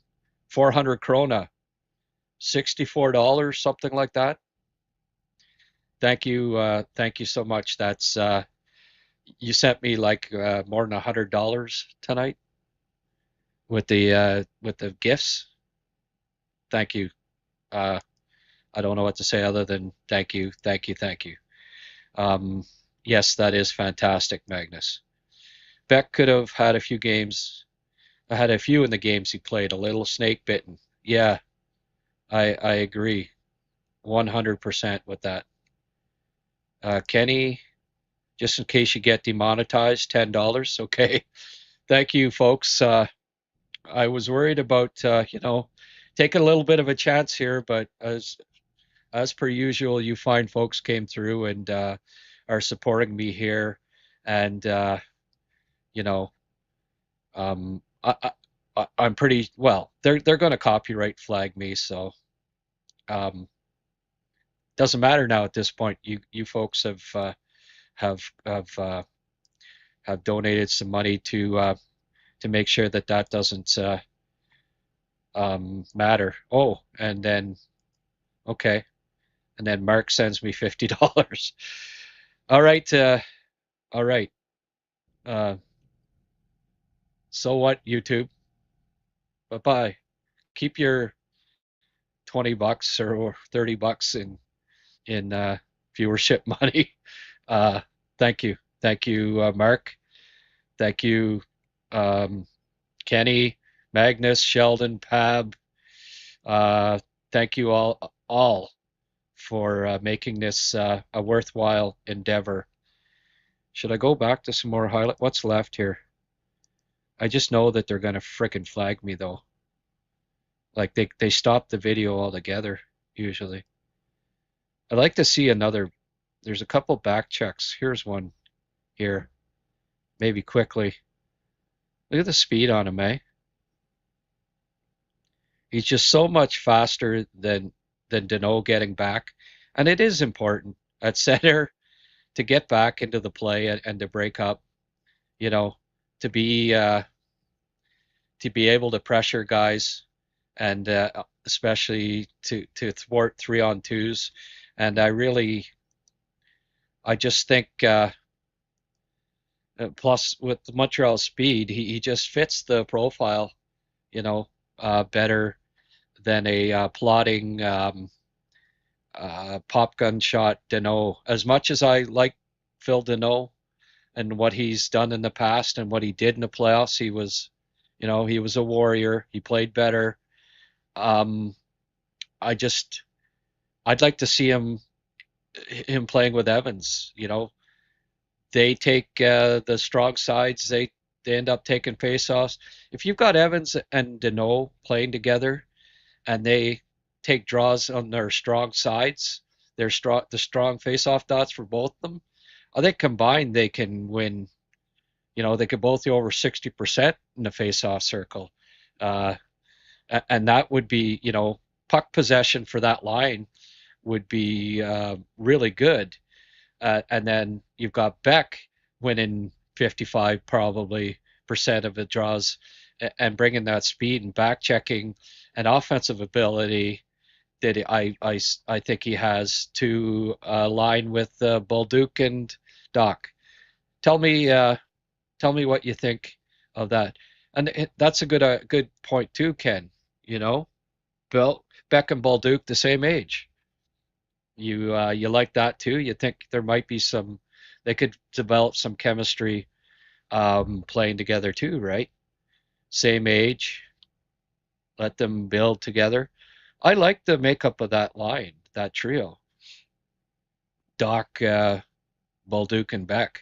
400 krona, $64, something like that. Thank you so much. That's you sent me like more than $100 tonight with the gifts. thank you. Uh, I don't know what to say other than thank you, thank you, thank you. Um, yes, that is fantastic, Magnus. Beck could have had a few games. I had a few in the games he played, a little snake bitten. Yeah, I agree 100% with that. Kenny, just in case you get demonetized, $10. Okay. Thank you, folks. I was worried about, taking a little bit of a chance here, but as per usual, you fine folks came through and are supporting me here, and you know, um, I'm pretty well. They're going to copyright flag me, so um, doesn't matter now at this point. You folks have have uh, have donated some money to make sure that that doesn't matter. Oh, and then okay, and then Mark sends me $50. All right, all right. Uh, so what, YouTube? Bye bye. Keep your $20 or $30 in viewership money. Uh, thank you, Mark. Thank you, um, Kenny, Magnus, Sheldon, Pab. Uh, thank you all for making this a worthwhile endeavor. Should I go back to some more highlight? What's left here? I just know that they're gonna frickin' flag me though. Like they stop the video altogether usually. I'd like to see another. There's a couple back checks. Here's one here. Maybe quickly. Look at the speed on him, eh? He's just so much faster than Danault getting back, and it is important at center to get back into the play and to break up. You know, to be uh, to be able to pressure guys and especially to thwart 3-on-2s. And I just think plus with Montreal's speed, he just fits the profile, you know, better than a plodding pop gun shot Danault. As much as I like Phil Danault and what he's done in the past and what he did in the playoffs, he was a warrior. He played better. Um, I just, I'd like to see him playing with Evans. They take the strong sides. They end up taking faceoffs. If you've got Evans and Danault playing together, and they take draws on their strong sides, the strong faceoff dots for both of them, I think combined they can win. They could both go over 60% in the faceoff circle, uh, and that would be puck possession for that line would be really good. And then you've got Beck winning 55 probably percent of the draws and bringing that speed and back checking and offensive ability that I think he has to line with Bolduc and Doc. Tell me what you think of that. And that's a good point too, Ken. You know, Bill Beck and Bolduc the same age. You like that too? You think there might be they could develop some chemistry playing together too, right? Same age, let them build together. I like the makeup of that line, that trio. Doc, Bolduc, and Beck.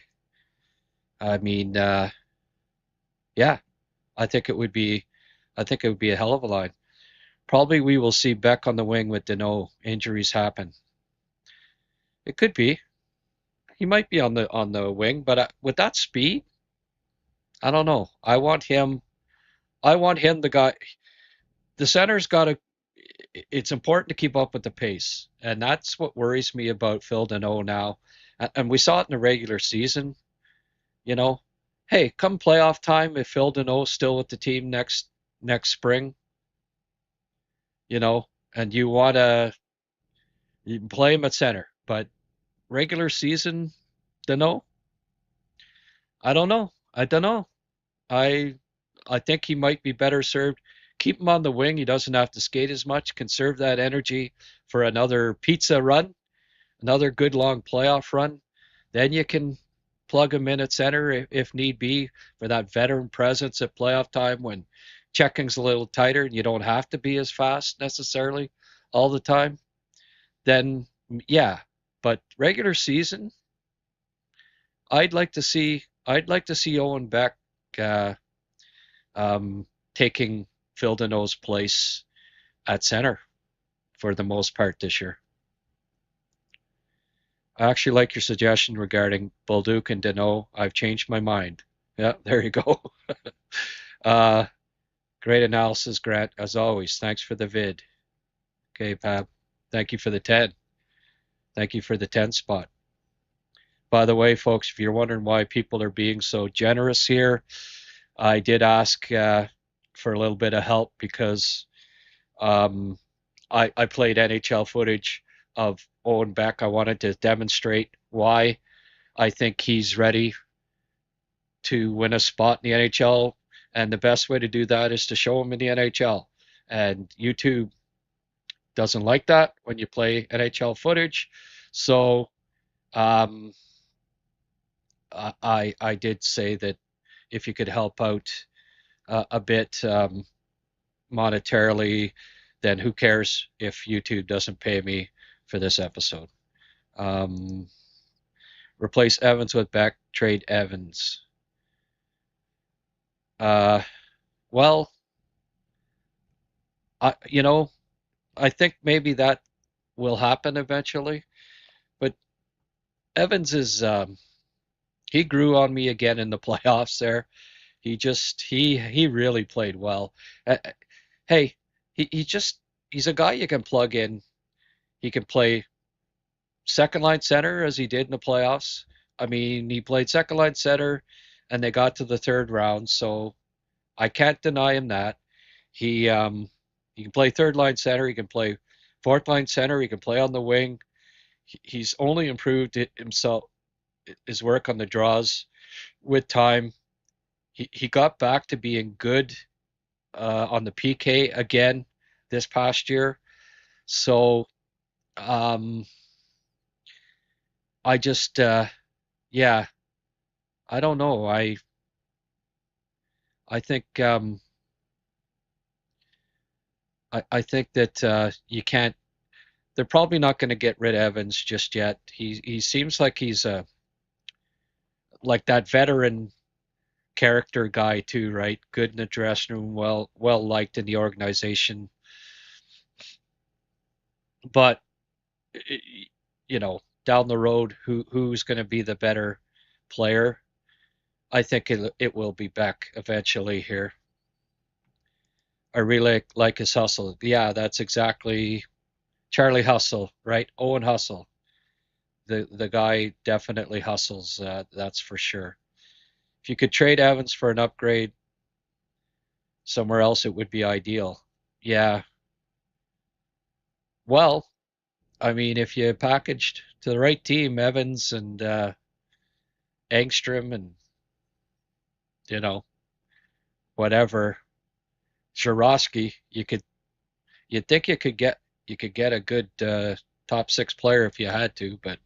I mean, yeah, I think it would be, I think it would be a hell of a line. Probably we will see Beck on the wing with Danault. Injuries happen. It could be. He might be on the wing, but with that speed, I don't know. I want him. I want him. The guy. The center's got to. It's important to keep up with the pace, and that's what worries me about Phil Danault now. And we saw it in the regular season. You know, hey, come playoff time, if Phil Danault's still with the team next spring, and you want to play him at center, but regular season, Danault, I don't know. I don't know. I I think he might be better served. keep him on the wing. He doesn't have to skate as much. Conserve that energy for another pizza run, another good long playoff run. Then you can plug him in at center if need be for that veteran presence at playoff time when checking's a little tighter and you don't have to be as fast necessarily all the time. Then yeah, but regular season, I'd like to see Owen Beck uh, um, taking Phil Danault's place at center for the most part this year. I actually like your suggestion regarding Bolduc and Danault. I've changed my mind. Yeah, there you go. Uh, Great analysis, Grant, as always. Thanks for the vid. Okay, Pab. Thank you for the 10. Thank you for the 10 spot. By the way, folks, if you're wondering why people are being so generous here, I did ask for a little bit of help because um, I played NHL footage of Owen Beck. I wanted to demonstrate why I think he's ready to win a spot in the NHL. And the best way to do that is to show him in the NHL. And YouTube doesn't like that when you play NHL footage. So um, I did say that if you could help out a bit monetarily, then who cares if YouTube doesn't pay me for this episode? Um, Replace Evans with Beck, trade Evans. Uh, well, you know, I think maybe that will happen eventually. But Evans is he grew on me again in the playoffs there. He really played well. Hey, he just he's a guy you can plug in. He can play second line center as he did in the playoffs. I mean, he played second line center and they got to the third round, so I can't deny him that. He can play third line center, he can play fourth line center, he can play on the wing. He's only improved himself his work on the draws with time. He got back to being good on the PK again this past year. So um, I just yeah, I don't know. I think I think that you can't. They're probably not going to get rid of Evans just yet. He seems like he's a like that veteran character guy too, right? Good in the dressing room, well liked in the organization. But down the road, who's going to be the better player? I think it will be Beck eventually here. I really like his hustle. Yeah, that's exactly Charlie Hustle, right? Owen Hustle. The guy definitely hustles. That's for sure. If you could trade Evans for an upgrade somewhere else, it would be ideal. Yeah. Well, I mean, if you packaged to the right team, Evans and Engstrom and you know whatever Jarosky, you'd think you could get a good top six player if you had to, but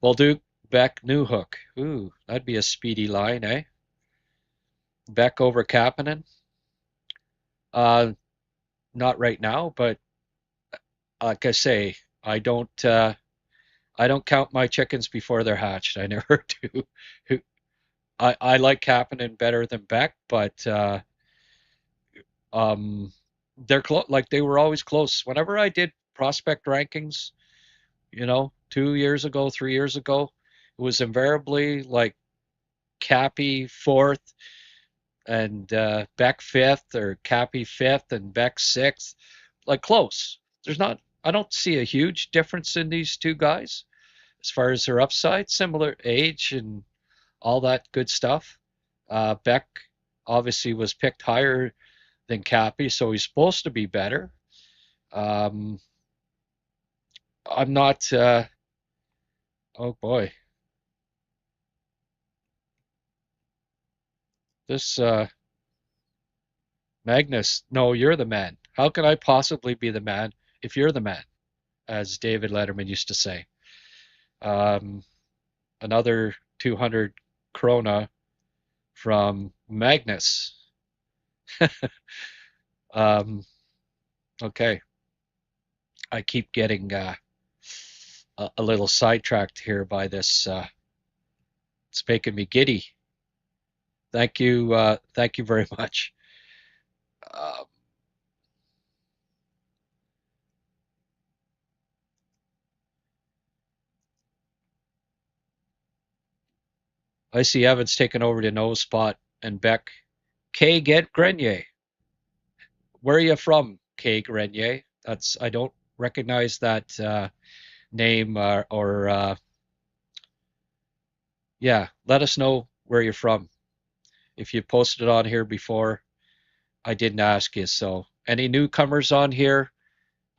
Bolduc, Beck, Newhook. Ooh, that'd be a speedy line, eh? Beck over Kapanen. Uh, Not right now, but like I say, I don't. I don't count my chickens before they're hatched. I never do. I like Kapanen better than Beck, but um, they're close. Like they were always close. Whenever I did prospect rankings, 2 years ago, 3 years ago, it was invariably like Cappy fourth and Beck fifth, or Cappy fifth and Beck sixth, like close. I don't see a huge difference in these two guys as far as their upside, similar age and all that good stuff. Beck obviously was picked higher than Cappy, so he's supposed to be better. Um, I'm not. Oh boy, this Magnus, no, you're the man. How can I possibly be the man if you're the man, as David Letterman used to say? Um, Another 200 krona from Magnus. Um, okay, I keep getting a little sidetracked here by this. It's making me giddy. Thank you very much. Uh, I see Evans taking over the nose spot and Beck. K. Get Grenier. Where are you from, K. Grenier? I don't recognize that name or yeah. Let us know where you're from. If you posted it on here before, I didn't ask you. So any newcomers on here,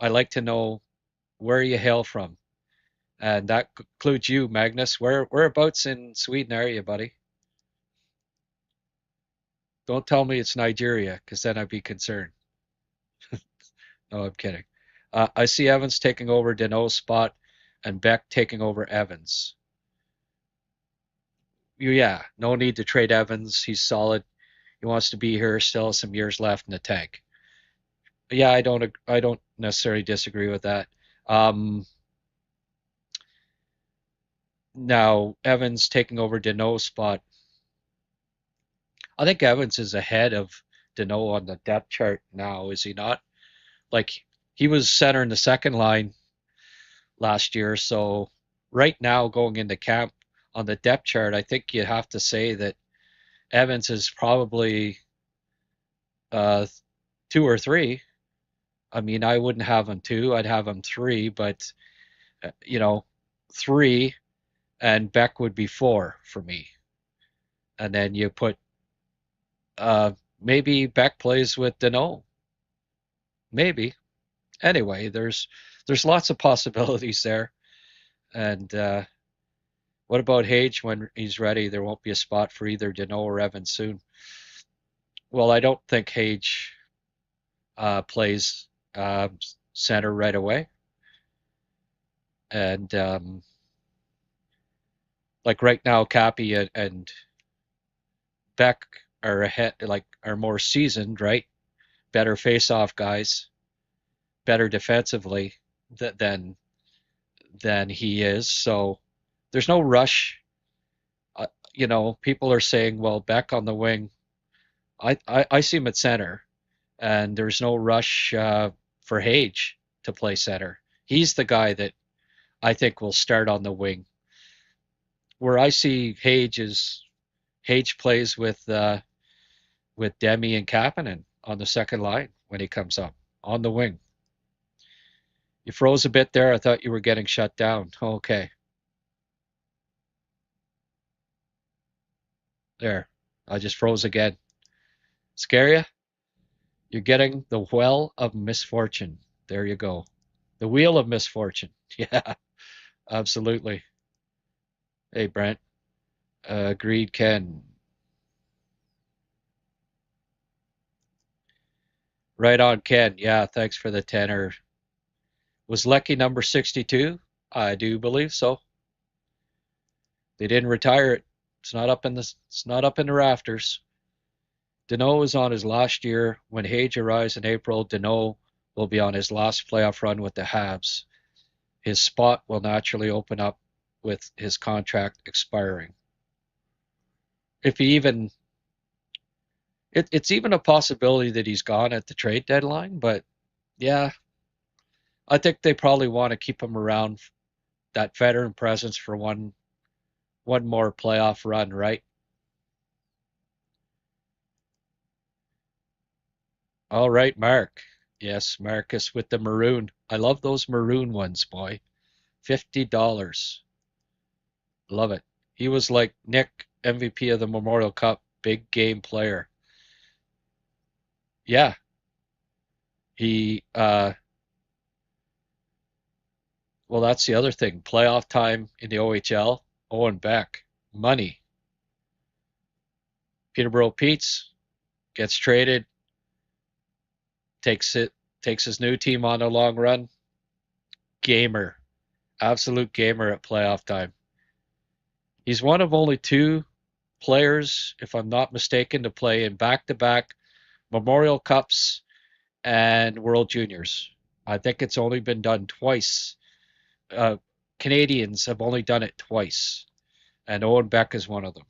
I like to know where you hail from, and that includes you, Magnus. Whereabouts in Sweden are you, buddy? Don't tell me it's Nigeria, because then I'd be concerned. No, I'm kidding. I see Evans taking over Danault's spot and Beck taking over Evans. Yeah, no need to trade Evans. He's solid. He wants to be here. Still has some years left in the tank. Yeah, I don't necessarily disagree with that. Um, Now Evans taking over Danault's spot. I think Evans is ahead of Danault on the depth chart now, is he not? Like he was center in the second line last year, so right now going into camp on the depth chart, I think you have to say that Evans is probably uh, two or three. I mean, I wouldn't have him two, I'd have him three, but you know, three and Beck would be four for me. And then you put uh, maybe Beck plays with Danault, maybe. Anyway, there's lots of possibilities there. And what about Hage when he's ready? There won't be a spot for either Danault or Evans soon. Well, I don't think Hage plays uh, center right away. And like right now, Cappy and Beck are ahead, like are more seasoned, right? Better face-off guys, better defensively than than he is. So there's no rush. People are saying, well, Beck on the wing. I see him at center, and there's no rush for Hage to play center. He's the guy that I think will start on the wing. Where I see Hage is Hage plays with Demi and Kapanen on the second line when he comes up on the wing. You froze a bit there. I thought you were getting shut down. Okay, there. I just froze again. Scare you? You're getting the well of misfortune. There you go. The wheel of misfortune. Yeah, absolutely. Hey, Brent. Agreed, Ken. Right on, Ken. Yeah, thanks for the tenor. Was Lecky number 62? I do believe so. They didn't retire it. It's not up in the rafters. Danault is on his last year. When Hage arrives in April, Danault will be on his last playoff run with the Habs. His spot will naturally open up with his contract expiring. If he even, it's even a possibility that he's gone at the trade deadline, but yeah, I think they probably want to keep him around that veteran presence for one more playoff run, right? All right, Mark. Yes, Marcus with the maroon. I love those maroon ones, boy. $50. Love it. He was like Nick, MVP of the Memorial Cup, big game player. Yeah, he well, that's the other thing. Playoff time in the OHL, Owen Beck, money. Peterborough Pete's gets traded. takes his new team on a long run. Gamer, absolute gamer at playoff time. He's one of only two players, if I'm not mistaken, to play in back-to-back Memorial Cups and World Juniors. I think it's only been done twice. Uh, Canadiens have only done it twice, and Owen Beck is one of them.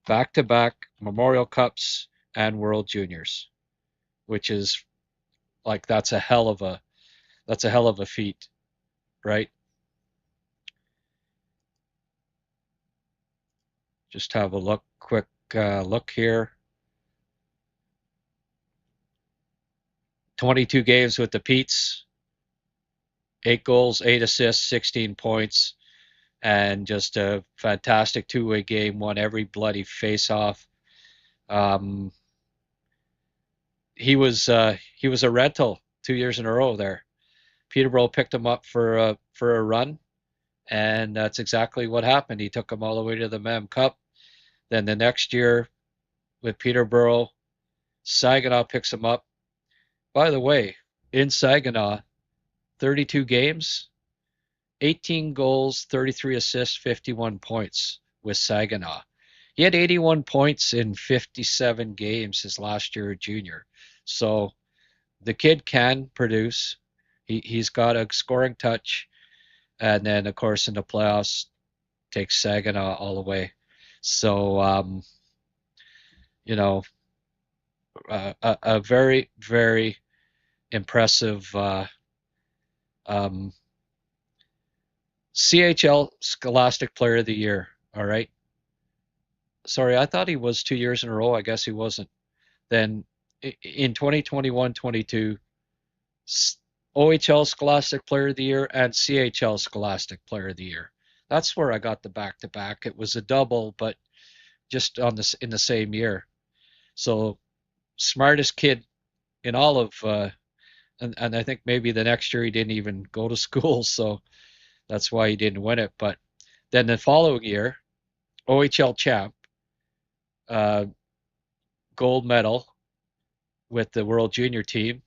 Back-to-back Memorial Cups and World Juniors, which is like that's a hell of a feat, right? Just have a quick look here. 22 games with the Petes, 8 goals, 8 assists, 16 points, and just a fantastic two-way game. Won every bloody face-off. He was a rental 2 years in a row there. Peterborough picked him up for a run, and that's exactly what happened. He took him all the way to the Mem Cup. Then the next year with Peterborough, Saginaw picks him up. By the way, in Saginaw, 32 games, 18 goals, 33 assists, 51 points with Saginaw. He had 81 points in 57 games his last year at junior. So the kid can produce. He's got a scoring touch. And then, of course, in the playoffs, takes Saginaw all the way. So, you know, a very, very impressive CHL Scholastic Player of the Year. All right. Sorry, I thought he was 2 years in a row. I guess he wasn't. Then in 2021-22, OHL Scholastic Player of the Year and CHL Scholastic Player of the Year. That's where I got the back-to-back. It was a double, but just in the same year. So smartest kid in all of, and I think maybe the next year he didn't even go to school, so that's why he didn't win it. But then the following year, OHL champ, gold medal with the World Junior team,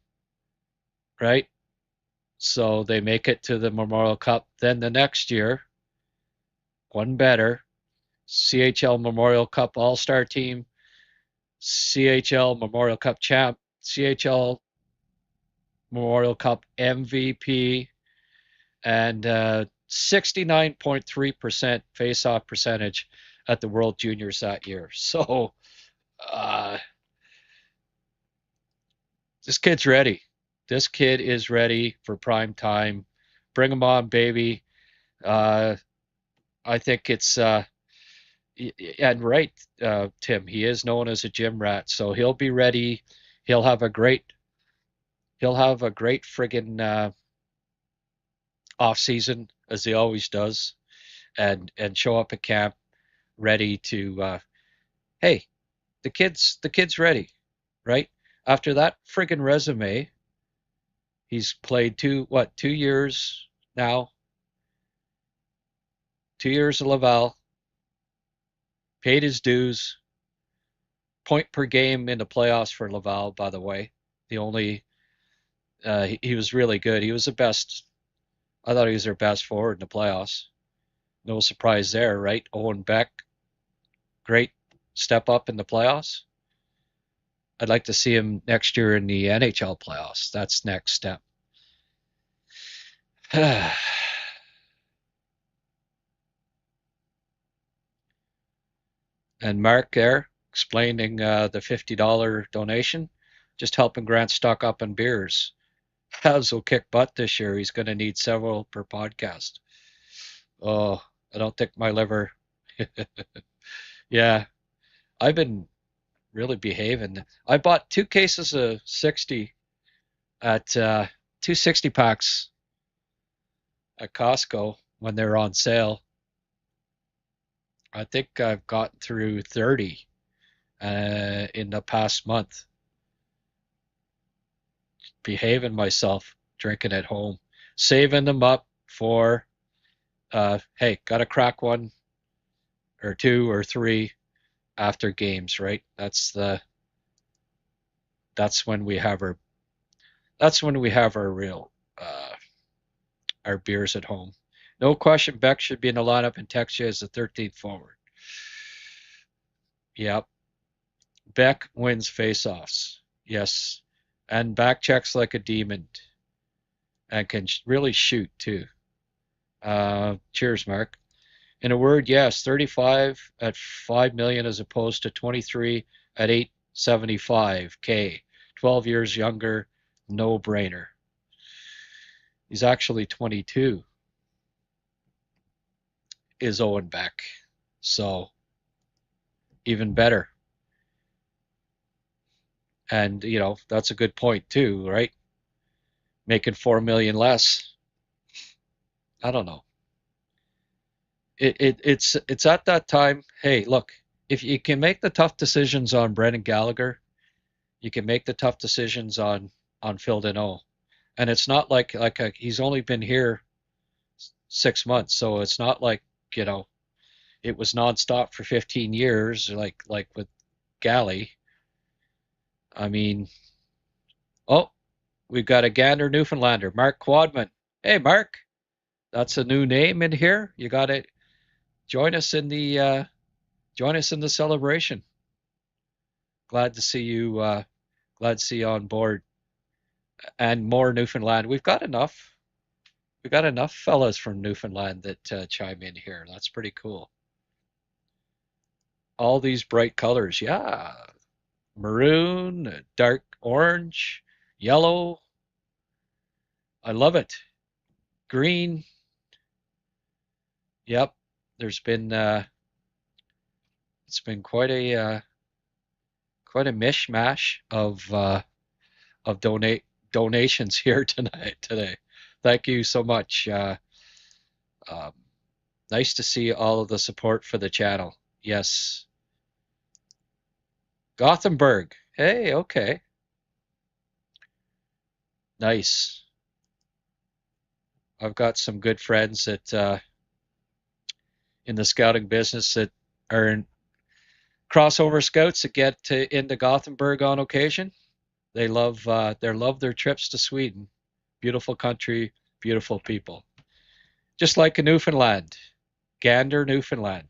right? So they make it to the Memorial Cup. Then the next year, one better, CHL Memorial Cup All-Star team, CHL Memorial Cup champ, CHL Memorial Cup MVP, and 69.3% face-off percentage at the World Juniors that year. So this kid's ready. This kid is ready for prime time. Bring him on, baby. I think it's and right, Tim. He is known as a gym rat, so he'll be ready. He'll have a great friggin' off season as he always does, and show up at camp ready to. Hey, the kid's ready, right? After that friggin' resume, he's played 2 years now. 2 years of Laval, paid his dues, point per game in the playoffs for Laval, by the way. The only he was really good. He was the best. I thought he was their best forward in the playoffs. No surprise there, right? Owen Beck, great step up in the playoffs. I'd like to see him next year in the NHL playoffs. That's next step. And Mark there explaining the $50 donation, just helping Grant stock up on beers. Habs will kick butt this year. He's going to need several per podcast. Oh, I don't think my liver. Yeah, I've been really behaving. I bought 2 cases of 60 at 260 packs at Costco when they're on sale. I think I've gotten through 30 in the past month. Behaving myself, drinking at home, saving them up for, hey, got to crack one or two or three after games, right? That's when we have our That's when we have our beers at home. No question, Beck should be in the lineup and Texas as the 13th forward. Yep. Beck wins faceoffs. Yes. And back checks like a demon and can really shoot too. Cheers, Mark. In a word, yes, 35 at 5 million as opposed to 23 at 875K. 12 years younger, no brainer. He's actually 22, is Owen Beck. So, even better. And, that's a good point too, right? Making 4 million less. I don't know. It's at that time. Hey, look, if you can make the tough decisions on Brendan Gallagher, you can make the tough decisions on Phil Danault, and it's not like he's only been here 6 months, so it's not like it was nonstop for 15 years like with Galley. I mean, oh, we've got a Gander Newfoundlander, Mark Quadman. Hey, Mark, that's a new name in here. You got to join us in the celebration. Glad to see you. Glad to see you on board. And more Newfoundland. We've got enough. We've got enough fellas from Newfoundland that chime in here. That's pretty cool. All these bright colors, yeah. Maroon, dark orange, yellow. I love it. Green. Yep. There's been it's been quite a mishmash of donations here today. Thank you so much. Um, nice to see all of the support for the channel. Yes. Gothenburg. Hey, okay. Nice. I've got some good friends that in the scouting business that are in crossover scouts that get into Gothenburg on occasion. They love their trips to Sweden. Beautiful country, beautiful people. Just like in Newfoundland. Gander, Newfoundland.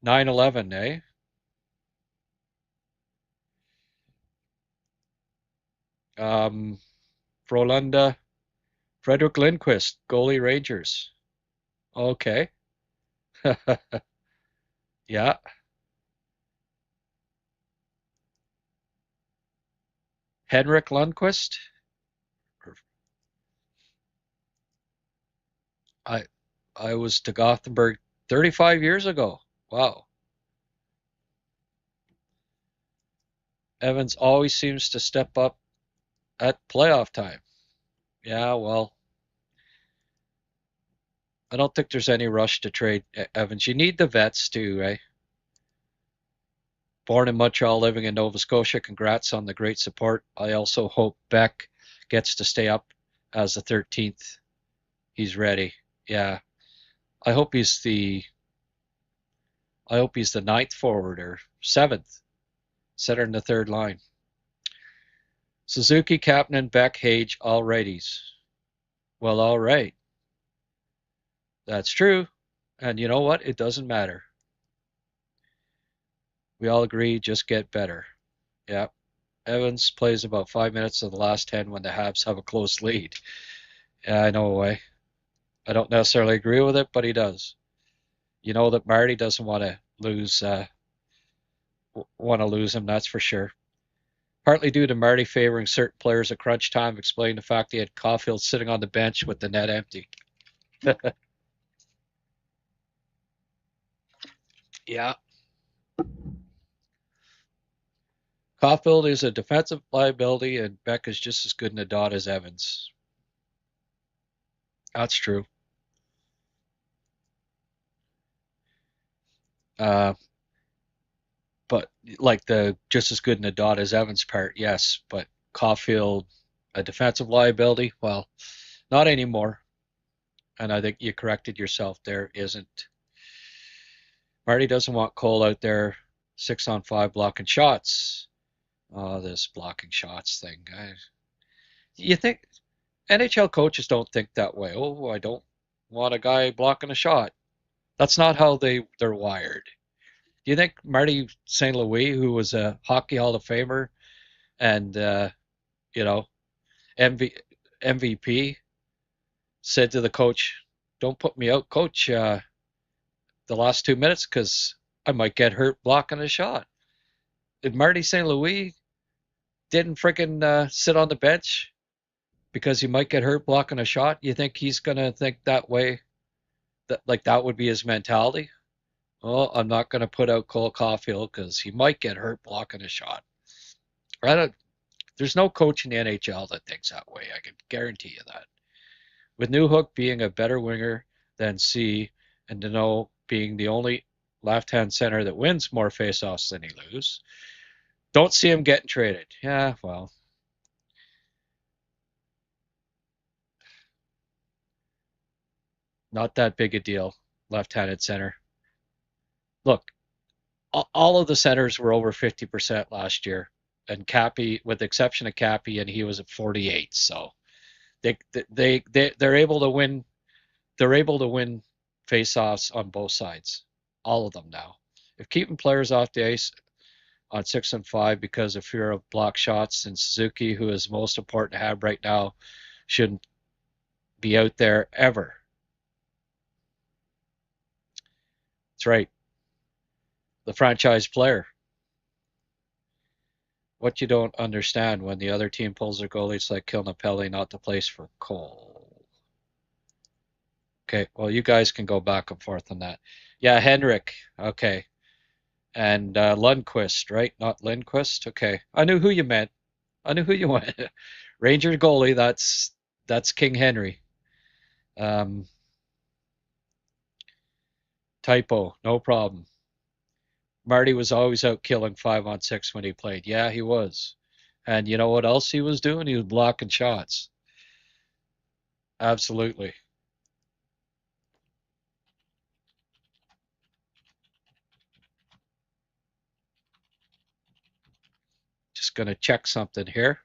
9/11, eh? Frölunda, Frederick Lindquist, goalie Rangers. Okay. Yeah. Henrik Lundqvist. I I was to Gothenburg 35 years ago. Wow. Evans always seems to step up at playoff time. Yeah, well, I don't think there's any rush to trade Evans. You need the vets too, right? Born in Montreal, living in Nova Scotia. Congrats on the great support. I also hope Beck gets to stay up as the 13th. He's ready. Yeah. I hope he's the ninth forward or seventh, center in the third line. Suzuki, Kapanen, Beck, Hage, all righties. Well, all right. That's true. And you know what? It doesn't matter. We all agree, just get better. Yeah. Evans plays about 5 minutes of the last 10 when the Habs have a close lead. Yeah, I know why. I don't necessarily agree with it, but he does. You know that Marty doesn't want to lose him, that's for sure. Partly due to Marty favoring certain players at crunch time, explaining the fact he had Caulfield sitting on the bench with the net empty. Yeah. Caulfield is a defensive liability, and Beck is just as good in the dot as Evans. That's true. But like the just as good in the dot as Evans part, yes. But Caulfield, a defensive liability? Well, not anymore. And I think you corrected yourself there, isn't. Marty doesn't want Cole out there 6-on-5 blocking shots. Oh, this blocking shots thing. You think NHL coaches don't think that way? Oh, I don't want a guy blocking a shot. That's not how they're wired. Do you think Marty St. Louis, who was a Hockey Hall of Famer and you know MV, MVP, said to the coach, "Don't put me out, coach, the last 2 minutes because I might get hurt blocking a shot." If Marty St. Louis didn't freaking sit on the bench because he might get hurt blocking a shot, you think he's gonna think that way? That like that would be his mentality? Oh, I'm not gonna put out Cole Caulfield because he might get hurt blocking a shot. I don't. There's no coach in the NHL that thinks that way. I can guarantee you that. With Newhook being a better winger than C, and Danault being the only left-hand center that wins more faceoffs than he loses, don't see him getting traded. Yeah, well, not that big a deal. Left-handed center. Look, all of the centers were over 50% last year, and Cappy, with the exception of Cappy, and he was at 48. So they're able to win. They're able to win face-offs on both sides, all of them now. If keeping players off the ice on 6 and 5 because of fear of block shots, and Suzuki, who is most important to have right now, shouldn't be out there ever. That's right. The franchise player. What you don't understand when the other team pulls their goalie, it's like killing a Pelly, not the place for Cole. Okay, well, you guys can go back and forth on that. Yeah, Henrik. Okay. And Lundqvist, right? Not Lindquist. Okay. I knew who you meant. I knew who you went. Ranger goalie, that's King Henry. Um, Typo, no problem. Marty was always out killing 5-on-6 when he played. Yeah, he was. And you know what else he was doing? He was blocking shots. Absolutely. Just going to check something here.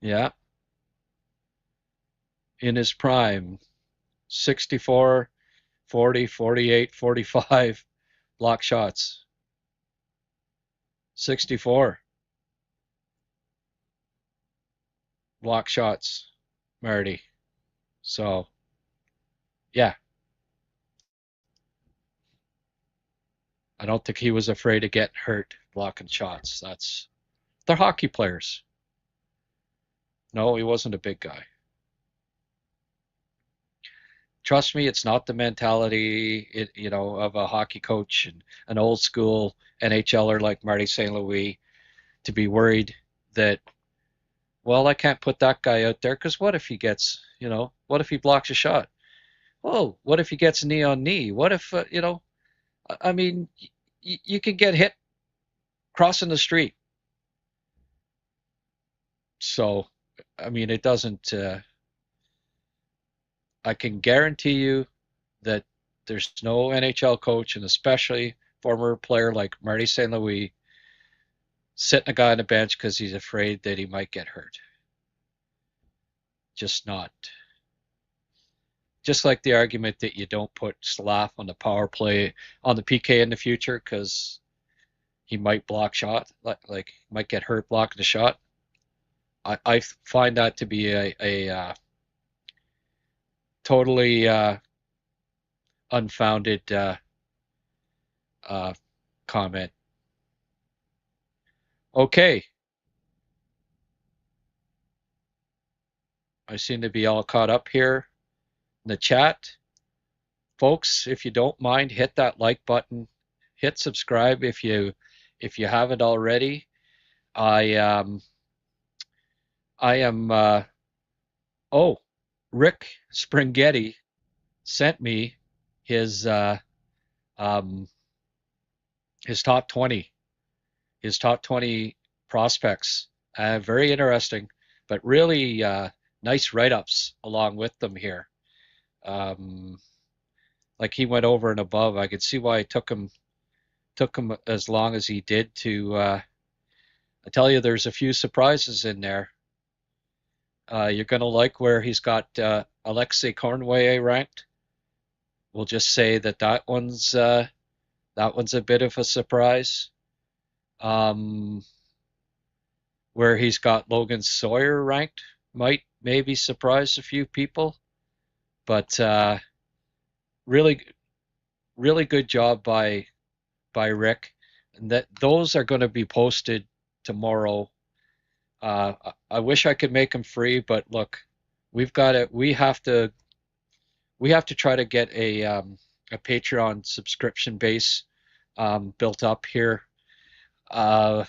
Yeah, in his prime, 64, 40, 48, 45 block shots. 64 block shots, Marty. So, yeah, I don't think he was afraid of getting hurt blocking shots. They're hockey players. No, he wasn't a big guy. Trust me, it's not the mentality, of a hockey coach and an old school NHLer like Marty St. Louis to be worried that, well, I can't put that guy out there because what if he gets, what if he blocks a shot? Oh, what if he gets knee on knee? What if, I mean, you can get hit crossing the street. So, I mean, it doesn't, I can guarantee you that there's no NHL coach, and especially former player like Marty St. Louis, sitting a guy on the bench because he's afraid that he might get hurt. Just not. Just like the argument that you don't put Slav on the power play on the PK in the future because he might block shot, like might get hurt blocking the shot. I find that to be a totally unfounded uh, comment. Okay, I seem to be all caught up here in the chat. Folks, if you don't mind, hit that like button, hit subscribe if you haven't already. I am oh, Rick Springhetti sent me his um his top 20 prospects. Very interesting, but really nice write-ups along with them here. Um, like he went over and above. I could see why it took him as long as he did to. I tell you, there's a few surprises in there. You're gonna like where he's got Alexei Cornway ranked. We'll just say that one's a bit of a surprise. Um, where he's got Logan Sawyer ranked might maybe surprise a few people, but really, really good job by Rick. And that those are going to be posted tomorrow. I wish I could make them free, but look, we've got it. We have to try to get a Patreon subscription base built up here. Uh,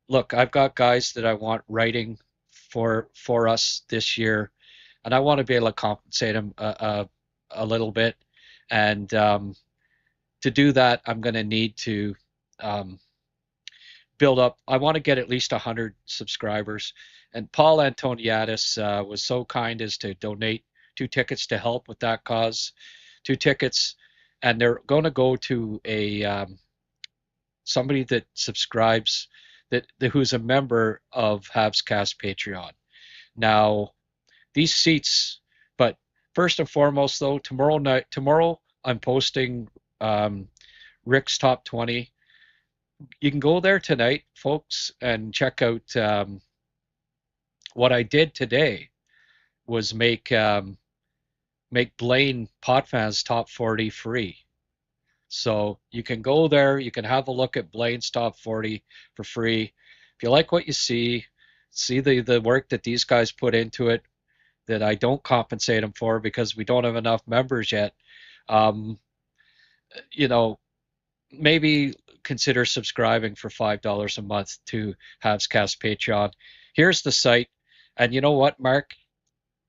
Look, I've got guys that I want writing for us this year, and I want to be able to compensate them a little bit. And to do that, I'm going to need to um, build up. I want to get at least 100 subscribers. And Paul Antoniadis was so kind as to donate 2 tickets to help with that cause. 2 tickets, and they're going to go to a somebody that subscribes that who's a member of HabsCast Patreon. Now, these seats, but first and foremost, though, tomorrow I'm posting Rick's top 20. You can go there tonight, folks, and check out what I did today was make Blaine Potfan's top 40 free. So you can go there, you can have a look at Blaine's top 40 for free. If you like what you see the work that these guys put into it, that I don't compensate them for because we don't have enough members yet. You know, maybe consider subscribing for $5 a month to HabsCast Patreon. Here's the site, and you know what, Mark?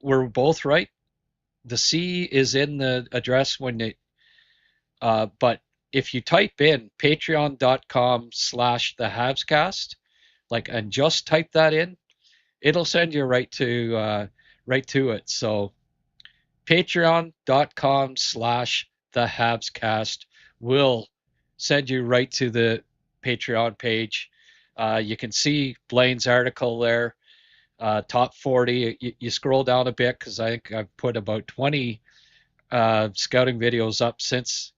We're both right. The C is in the address when it. But if you type in patreon.com/the HabsCast, and just type that in, it'll send you right to it. So patreon.com/the HabsCast will send you right to the Patreon page. You can see Blaine's article there, top 40. You scroll down a bit because I think I've put about 20 scouting videos up since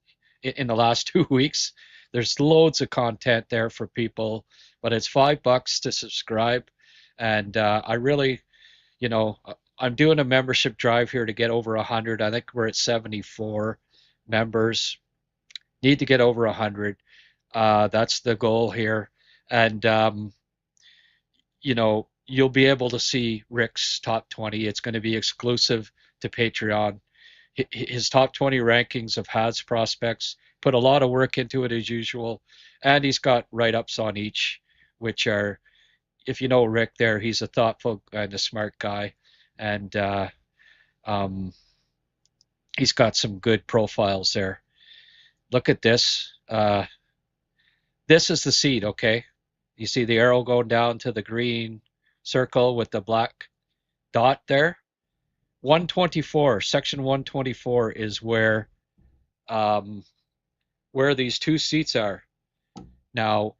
in the last 2 weeks. There's loads of content there for people, but it's $5 to subscribe. And I really, I'm doing a membership drive here to get over 100. I think we're at 74 members. Need to get over 100. That's the goal here. And, you'll be able to see Rick's top 20. It's going to be exclusive to Patreon. His top 20 rankings of Habs prospects, put a lot of work into it as usual, and he's got write-ups on each, which are, if you know Rick there, he's a thoughtful and a smart guy, and he's got some good profiles there. Look at this. This is the seed, okay? You see the arrow going down to the green circle with the black dot there? 124, section 124 is where these 2 seats are. Now,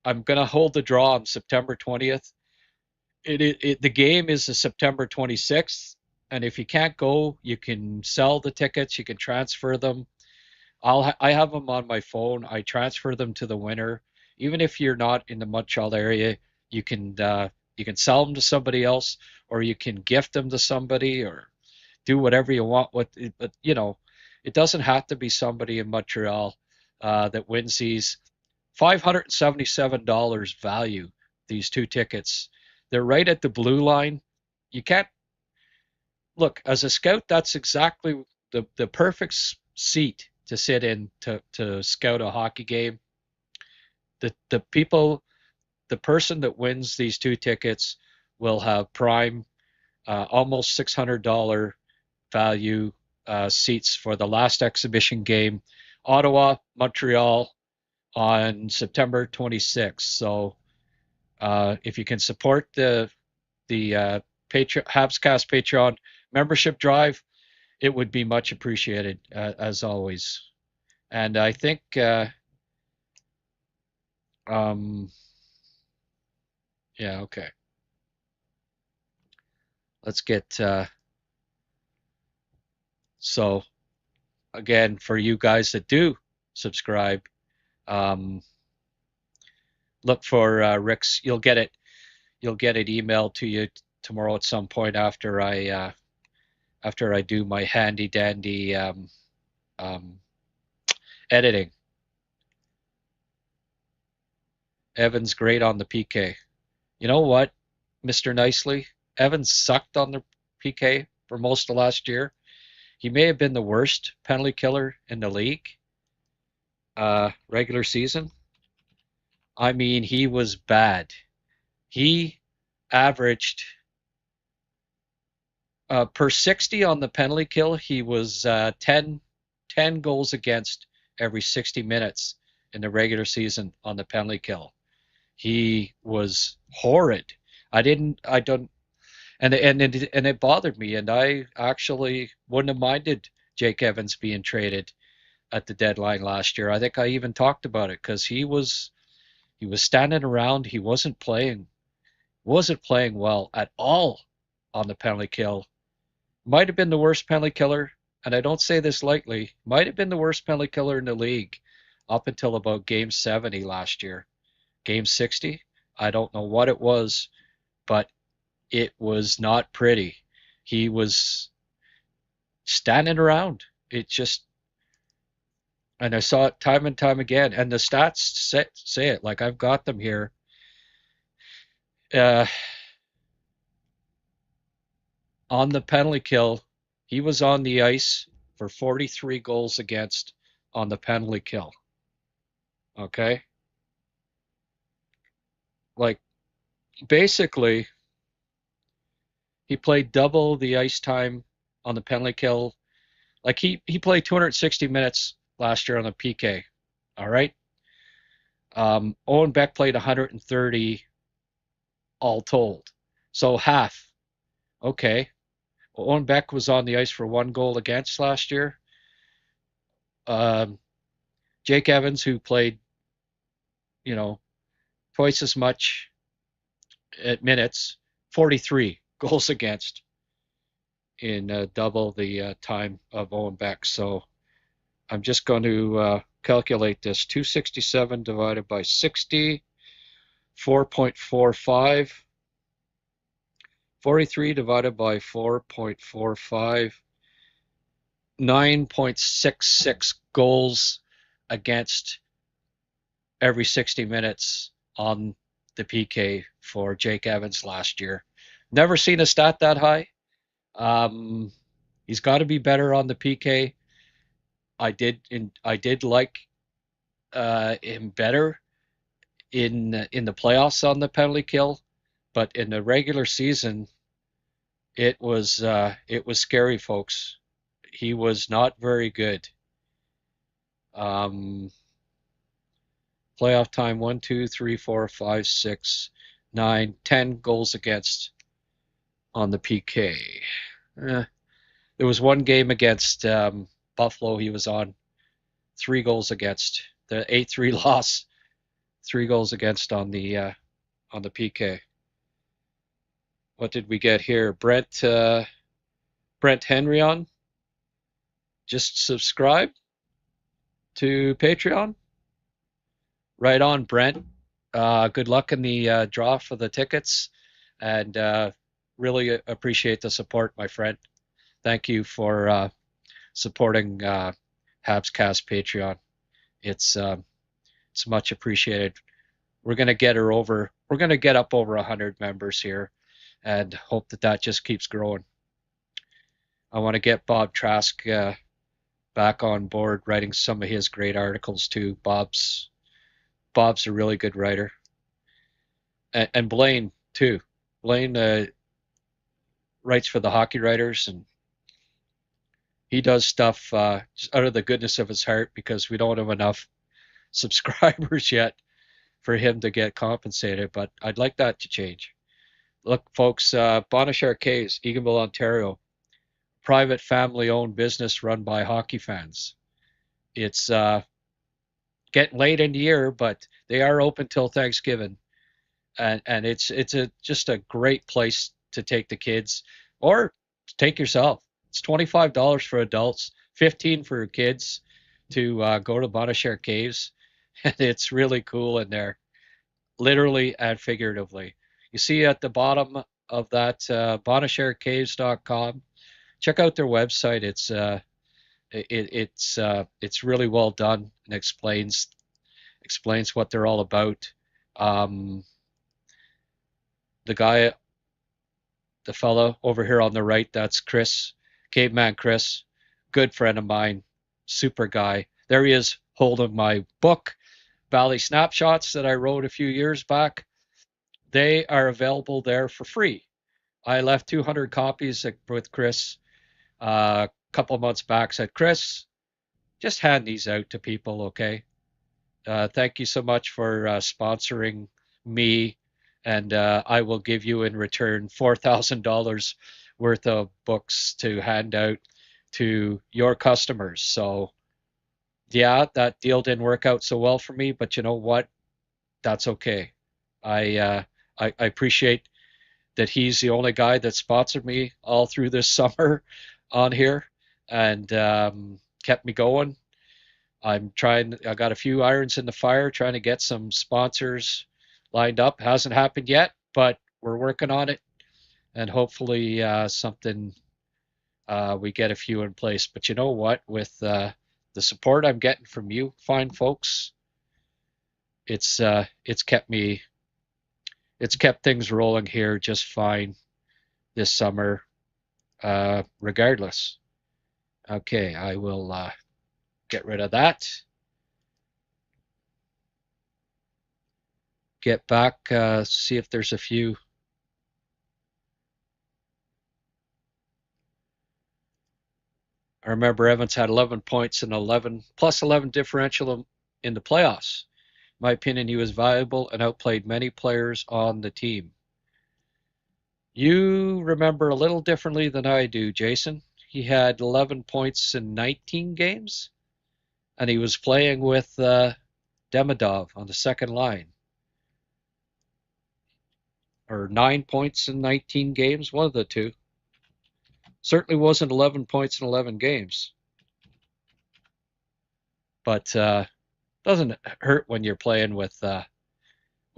I'm going to hold the draw on September 20th. The game is September 26th, and if you can't go, you can sell the tickets, you can transfer them. I have them on my phone. I transfer them to the winner. Even if you're not in the Montreal area, you can sell them to somebody else, or you can gift them to somebody, or do whatever you want with it. But it doesn't have to be somebody in Montreal that wins these. $577 value, these 2 tickets. They're right at the blue line. You can't look, as a scout, that's exactly the perfect seat to sit in to scout a hockey game. The person that wins these 2 tickets will have prime, almost $600 value seats for the last exhibition game, Ottawa, Montreal, on September 26th. So if you can support the HabsCast Patreon membership drive, it would be much appreciated, as always. And I think, um, yeah, okay. Let's get, so again, for you guys that do subscribe, um, look for Rick's. You'll get it. You'll get it emailed to you tomorrow at some point after I do my handy dandy um, editing. Evan's great on the PK. You know what, Mr. Nicely? Evans sucked on the PK for most of last year. He may have been the worst penalty killer in the league, regular season. I mean, he was bad. He averaged per 60 on the penalty kill. He was 10 goals against every 60 minutes in the regular season on the penalty kill. He was horrid. I don't, and it bothered me. And I actually wouldn't have minded Jake Evans being traded at the deadline last year. I think I even talked about it because he was standing around. He wasn't playing well at all on the penalty kill. Might have been the worst penalty killer, and I don't say this lightly. Might have been the worst penalty killer in the league up until about game 70 last year. Game 60, I don't know what it was, but it was not pretty. He was standing around. It just, and I saw it time and time again. And the stats say it, like I've got them here. Uh, on the penalty kill, he was on the ice for 43 goals against on the penalty kill. Okay? Like, basically, he played double the ice time on the penalty kill. Like, he played 260 minutes last year on the PK. All right? Owen Beck played 130 all told. So half. Okay. Owen Beck was on the ice for 1 goal against last year. Um, Jake Evans, who played, you know, twice as much at minutes, 43 goals against in double the time of Owen Beck. So I'm just going to calculate this. 267 divided by 60, 4.45. 43 divided by 4.45, 9.66 goals against every 60 minutes on the PK for Jake Evans last year. Never seen a stat that high. He's got to be better on the PK. I did like him better in the playoffs on the penalty kill, but in the regular season, it was scary, folks. He was not very good. Playoff time 1, 2, 3, 4, 5, 6, 9, 10 goals against on the PK. There was one game against Buffalo. He was on 3 goals against. The 8-3 loss, 3 goals against on the PK. What did we get here? Brent Henry on. Just subscribe to Patreon. Right on, Brent. Good luck in the draw for the tickets, and really appreciate the support, my friend. Thank you for supporting HabsCast Patreon. It's much appreciated. We're gonna get up over 100 members here, and hope that just keeps growing. I want to get Bob Trask back on board, writing some of his great articles too. Bob's a really good writer, and Blaine too. Blaine writes for the Hockey Writers, and he does stuff just out of the goodness of his heart because we don't have enough subscribers yet for him to get compensated. But I'd like that to change. Look, folks, Bonish Arcades, Eganville, Ontario. private family-owned business run by hockey fans. It's getting late in the year, but they are open till Thanksgiving, and it's just a great place to take the kids or take yourself. It's $25 for adults, 15 for kids to go to Bonachère Caves, and it's really cool in there, literally and figuratively. You see at the bottom of that bonacherecaves.com. Check out their website. It's really well done and explains what they're all about. The guy, the fellow over here on the right, that's Chris, Caveman Chris, good friend of mine, super guy. There he is holding my book, Valley Snapshots, that I wrote a few years back. They are available there for free. I left 200 copies with Chris a couple of months back. Said, Chris, just hand these out to people, okay? Thank you so much for sponsoring me, and I will give you in return $4,000 worth of books to hand out to your customers. So, yeah, that deal didn't work out so well for me, but you know what? That's okay. I appreciate that he's the only guy that sponsored me all through this summer on here and kept me going. I got a few irons in the fire trying to get some sponsors lined up. Hasn't happened yet, but we're working on it, and hopefully we get a few in place. But you know what? With the support I'm getting from you fine folks, it's kept things rolling here just fine this summer, regardless. Okay, I will get rid of that. Get back, see if there's a few. I remember Evans had 11 points and 11 differential in the playoffs. In my opinion, he was valuable and outplayed many players on the team. You remember a little differently than I do, Jason. He had 11 points in 19 games, and he was playing with Demidov on the second line. Or 9 points in 19 games, one of the two. Certainly wasn't 11 points in 11 games. But doesn't hurt when you're playing with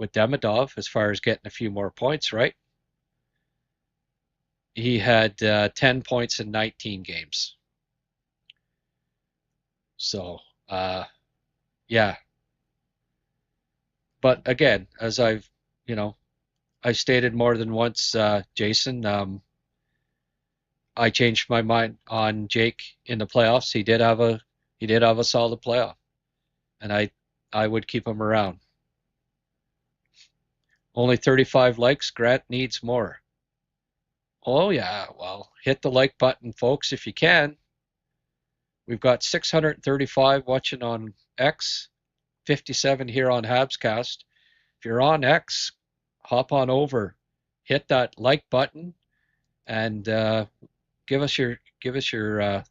Demidov as far as getting a few more points, right? He had 10 points in 19 games. So, yeah. But again, as I've stated more than once, Jason, I changed my mind on Jake in the playoffs. He did have a solid playoff, and I would keep him around. Only 35 likes. Grant needs more. Oh yeah, well, hit the like button, folks, if you can. We've got 635 watching on X, 57 here on HabsCast. If you're on X, hop on over, hit that like button, and give us your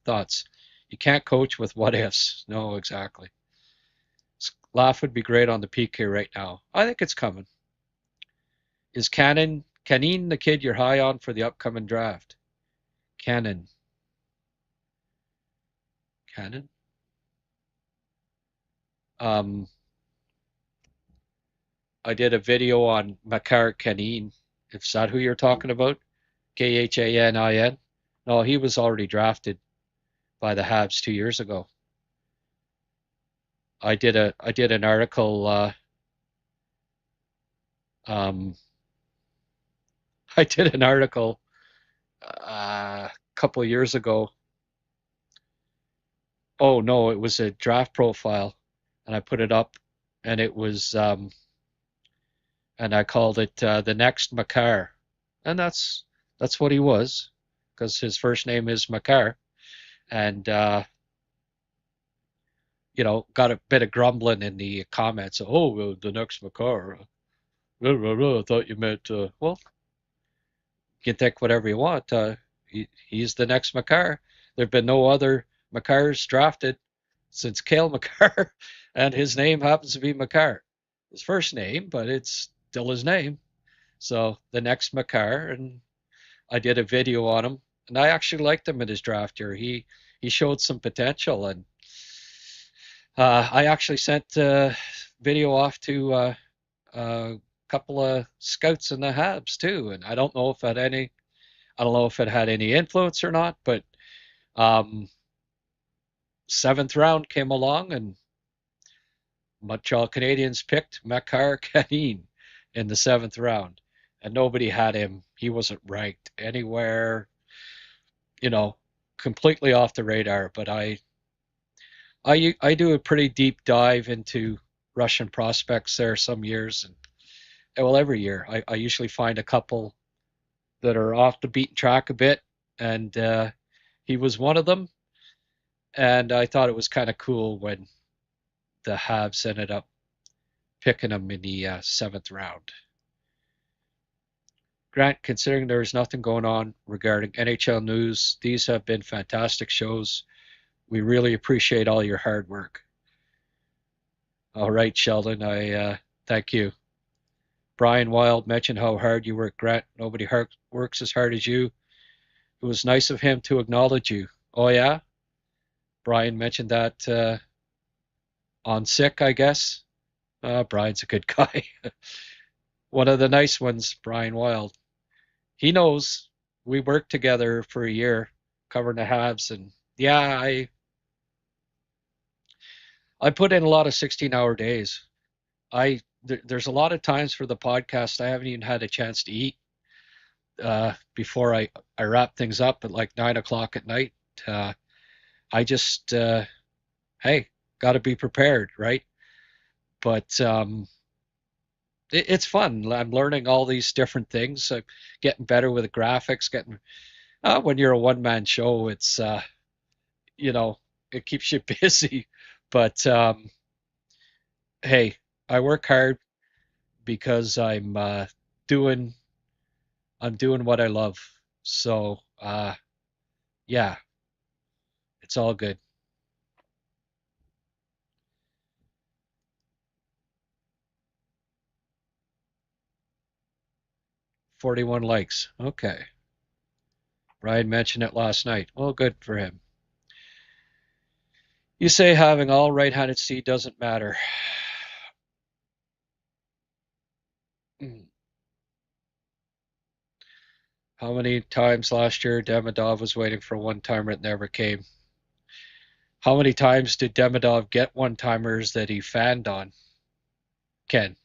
thoughts. You can't coach with what ifs. No, exactly. Laugh would be great on the PK right now. I think it's coming. Is Caneen the kid you're high on for the upcoming draft? Caneen. I did a video on Makar Caneen. Is that who you're talking about? Khanin? No, he was already drafted by the Habs 2 years ago. I did an article. I did an article a couple of years ago. Oh no, it was a draft profile, and I put it up, and it was, and I called it the next Makar, and that's what he was, because his first name is Makar, and got a bit of grumbling in the comments. Oh, the next Makar. I thought you meant well. You can think whatever you want. He's the next Makar. There've been no other Makars drafted since Cale Makar, and his name happens to be Makar. His first name, but it's still his name. So the next Makar, and I did a video on him, and I actually liked him in his draft year. He showed some potential, and I actually sent a video off to a couple of scouts in the Habs too, and I don't know if it had any influence or not, but um, seventh round came along, and Montreal Canadiens picked Makar Kanin in the seventh round, and nobody had him. He wasn't ranked anywhere, you know, completely off the radar. But I do a pretty deep dive into Russian prospects there some years, and well, every year I usually find a couple that are off the beaten track a bit, and he was one of them. And I thought it was kind of cool when the Habs ended up picking him in the seventh round. Grant, considering there is nothing going on regarding NHL news, these have been fantastic shows. We really appreciate all your hard work. All right, Sheldon, I thank you. Brian Wild mentioned how hard you work, Grant. Nobody works as hard as you. It was nice of him to acknowledge you. Oh, yeah? Brian mentioned that on sick, I guess. Brian's a good guy. One of the nice ones, Brian Wild. He knows we worked together for a year covering the Habs, and yeah, I put in a lot of 16-hour days. There's a lot of times for the podcast I haven't even had a chance to eat before I wrap things up at like 9 o'clock at night. I just hey, got to be prepared, right? But it's fun. I'm learning all these different things. I'm getting better with the graphics. When you're a one-man show, it's you know, it keeps you busy. But hey, I work hard because doing I'm doing what I love. So yeah, it's all good. 41 likes. Okay. Brian mentioned it last night. Well, good for him. You say having all right-handed seed doesn't matter. How many times last year Demidov was waiting for a one-timer that never came? How many times did Demidov get one-timers that he fanned on? Ken.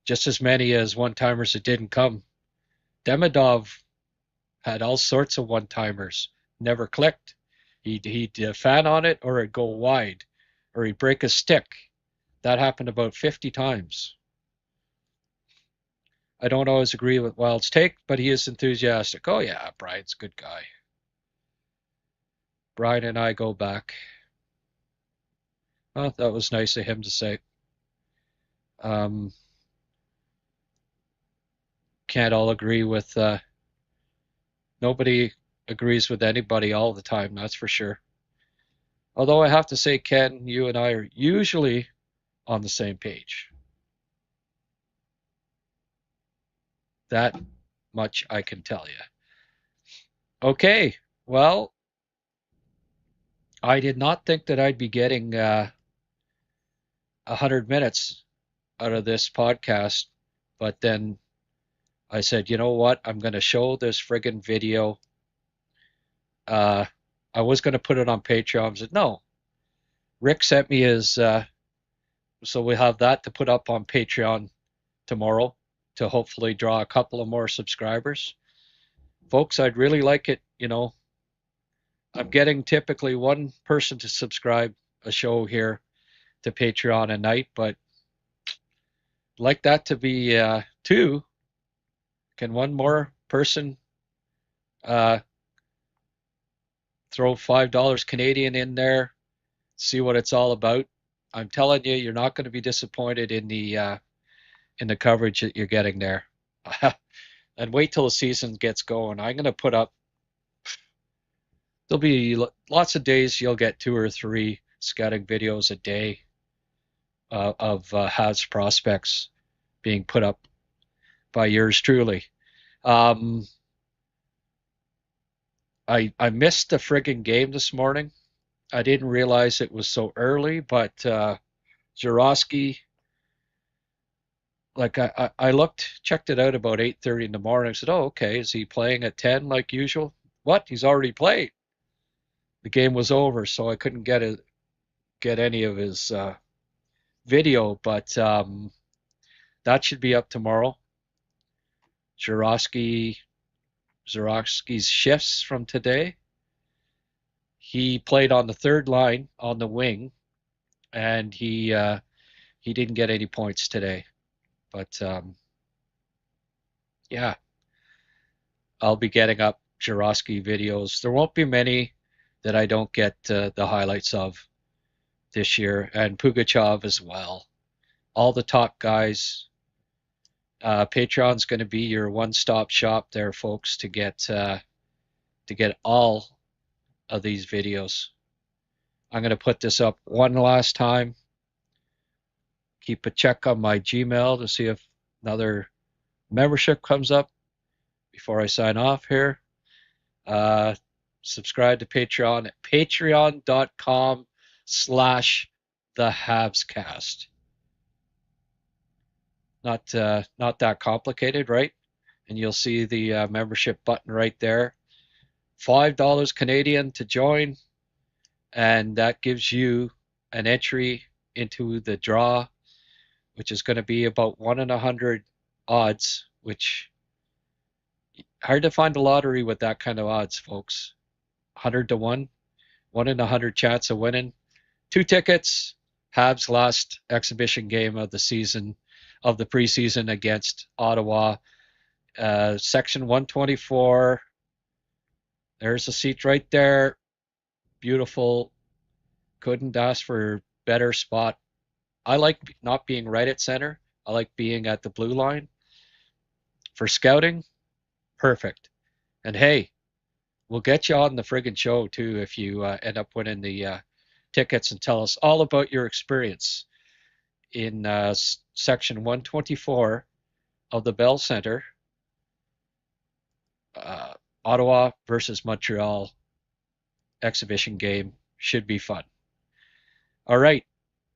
Just as many as one-timers that didn't come. Demidov had all sorts of one-timers. Never clicked. He'd fan on it, or it'd go wide, or he'd break a stick. That happened about 50 times. I don't always agree with Wild's take, but he is enthusiastic. Oh yeah, Brian's a good guy. Brian and I go back. Oh, that was nice of him to say. Can't all agree with nobody agrees with anybody all the time, that's for sure. Although I have to say, Ken, you and I are usually on the same page. That much I can tell you. Okay, well, I did not think that I'd be getting 100 minutes out of this podcast, but then I said, you know what? I'm going to show this friggin' video. I was going to put it on Patreon. I said, no. Rick sent me his, so we have that to put up on Patreon tomorrow to hopefully draw a couple of more subscribers. Folks, I'd really like it, you know. I'm getting typically one person to subscribe a show here to Patreon a night, but I'd like that to be two. Can one more person throw $5 Canadian in there, see what it's all about? I'm telling you, you're not going to be disappointed in the coverage that you're getting there. And wait till the season gets going. I'm going to put up there'll be lots of days you'll get 2 or 3 scouting videos a day of Habs prospects being put up by yours truly. I missed the friggin' game this morning. I didn't realize it was so early, but Jarosky, like I looked, checked it out about 8:30 in the morning. I said, "Oh, okay. Is he playing at 10 like usual?" What? He's already played. The game was over, so I couldn't get any of his video, but that should be up tomorrow. Jarosky's shifts from today. He played on the third line on the wing, and he didn't get any points today. But yeah, I'll be getting up Jarosky videos. There won't be many that I don't get the highlights of this year, and Pugachev as well. All the top guys. Patreon's going to be your one-stop shop there, folks, to get all of these videos. I'm going to put this up one last time. Keep a check on my Gmail to see if another membership comes up before I sign off here. Subscribe to Patreon at patreon.com/thehabscast. Not that complicated, right? And you'll see the membership button right there. $5 Canadian to join, and that gives you an entry into the draw, which is going to be about 1 in 100 odds, which hard to find a lottery with that kind of odds, folks. 100 to 1, 1 in 100 chance of winning. 2 tickets, Habs' last exhibition game of the season, of the preseason against Ottawa. Section 124. There's a seat right there. Beautiful. Couldn't ask for a better spot. I like not being right at center. I like being at the blue line. For scouting, perfect. And hey, we'll get you on the friggin' show too if you end up winning the tickets, and tell us all about your experience in section 124 of the Bell Center. Ottawa versus Montreal exhibition game should be fun. All right,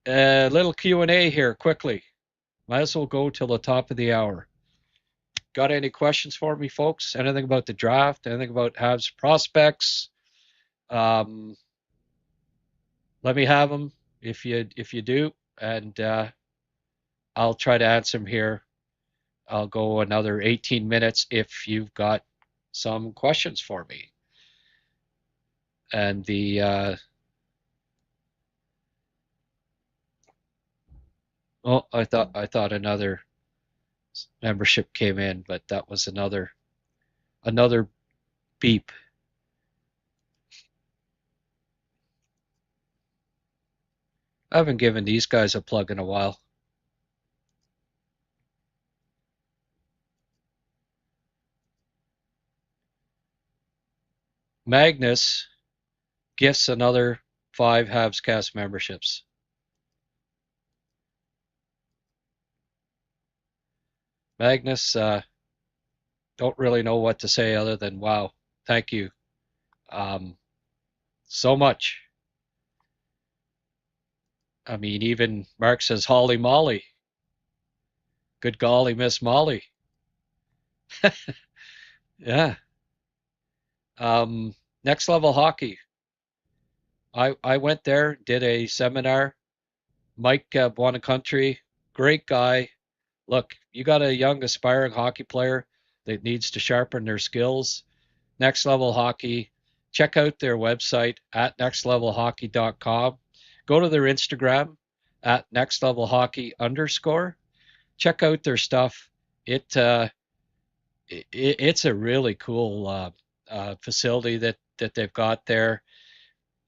a little Q&A here quickly. Might as well go till the top of the hour. Got any questions for me, folks? Anything about the draft? Anything about Habs prospects? Let me have them if you do, and I'll try to answer them here. I'll go another 18 minutes if you've got some questions for me. And the I thought another membership came in, but that was another beep. I haven't given these guys a plug in a while. Magnus gifts another 5 HabsCast memberships. Magnus, don't really know what to say other than wow, thank you so much. I mean, even Mark says, Holly Molly. Good golly, Miss Molly. Yeah. Next Level Hockey. I went there, did a seminar. Mike Buonacountry, great guy. Look, you got a young aspiring hockey player that needs to sharpen their skills. Next Level Hockey. Check out their website at nextlevelhockey.com. Go to their Instagram at nextlevelhockey_. Check out their stuff. It's a really cool facility that they've got there.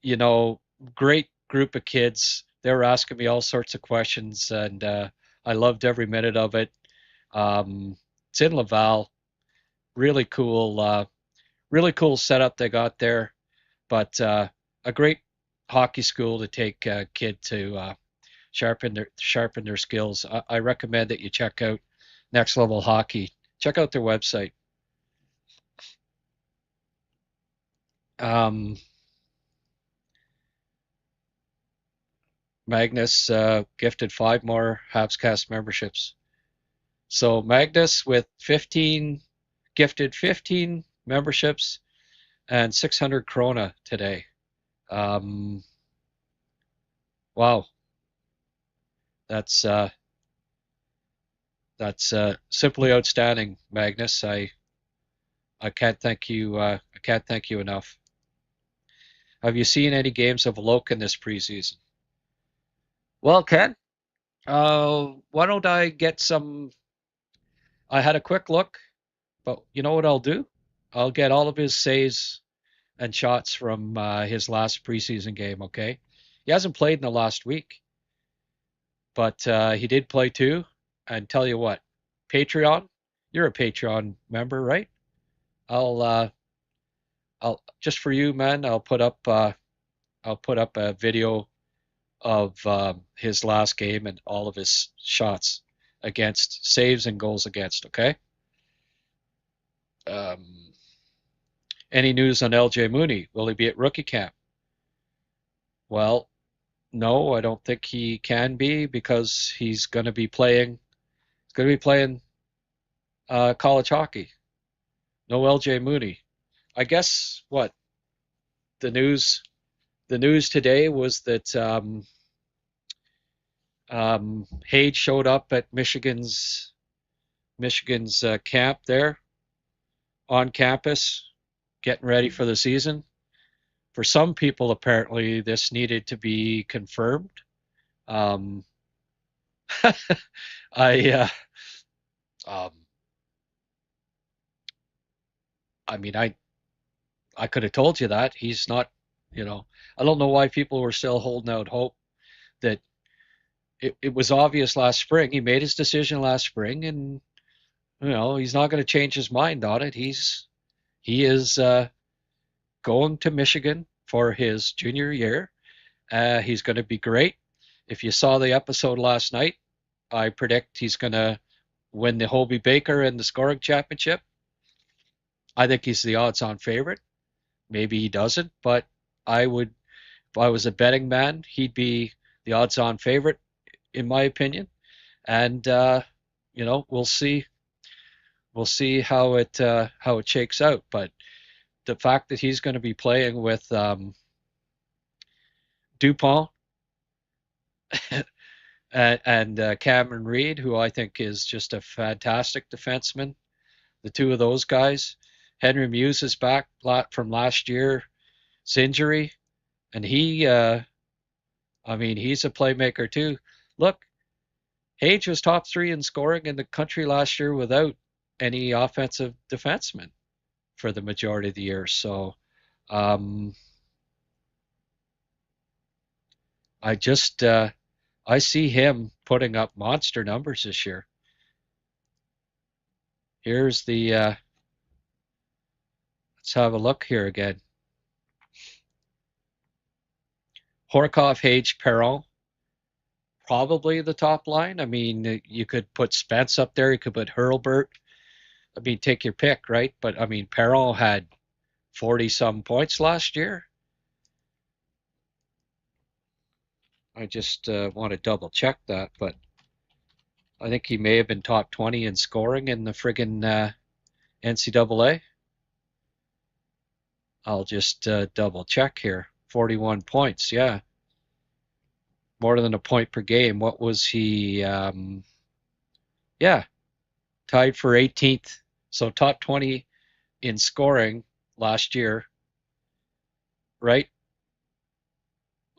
You know, great group of kids. They were asking me all sorts of questions, and I loved every minute of it. It's in Laval. Really cool setup they got there. But a great hockey school to take a kid to sharpen their skills. I recommend that you check out Next Level Hockey. Check out their website. Um, Magnus gifted 5 more HabsCast memberships. So Magnus with 15 gifted 15 memberships and 600 krona today. Wow, that's simply outstanding, Magnus. I can't thank you. I can't thank you enough. Have you seen any games of Loken this preseason? Well, Ken, why don't I get some? I had a quick look, but you know what I'll do? I'll get all of his saves and shots from his last preseason game. Okay, he hasn't played in the last week, but he did play 2. And tell you what, Patreon, you're a Patreon member, right? I'll I'll just for you, man. I'll put up a video of his last game and all of his shots against, saves and goals against. Okay. Um, any news on LJ Mooney? Will he be at rookie camp? Well, no, I don't think he can be because he's going to be playing. He's going to be playing college hockey. No LJ Mooney. I guess what the news the news today was that Hage showed up at Michigan's camp there on campus, getting ready for the season. For some people, apparently, this needed to be confirmed. Um, I um, I mean, I could have told you that he's not. I don't know why people were still holding out hope that it was obvious last spring. He made his decision last spring, and he's not going to change his mind on it. He is going to Michigan for his junior year. He's going to be great. If you saw the episode last night, I predict he's going to win the Hobey Baker and the scoring championship. I think he's the odds-on favorite. Maybe he doesn't, but if I was a betting man, he'd be the odds-on favorite, in my opinion. And we'll see. We'll see how it shakes out. But the fact that he's going to be playing with Dupont and Cameron Reed, who I think is just a fantastic defenseman, the two of those guys. Henry Muse is back from last year's injury, and he's a playmaker too. Look, Hage was top 3 in scoring in the country last year without any offensive defensemen for the majority of the year. So I see him putting up monster numbers this year. Here's the let's have a look here again. Horkoff, Hage, Perron, probably the top line. I mean, you could put Spence up there. You could put Hurlburt. I mean, take your pick, right? But I mean, Perron had 40-some points last year. I just want to double check that, but I think he may have been top 20 in scoring in the friggin' NCAA. I'll just double check here. 41 points, yeah. More than a point per game. What was he? Yeah, tied for 18th. So top 20 in scoring last year, right?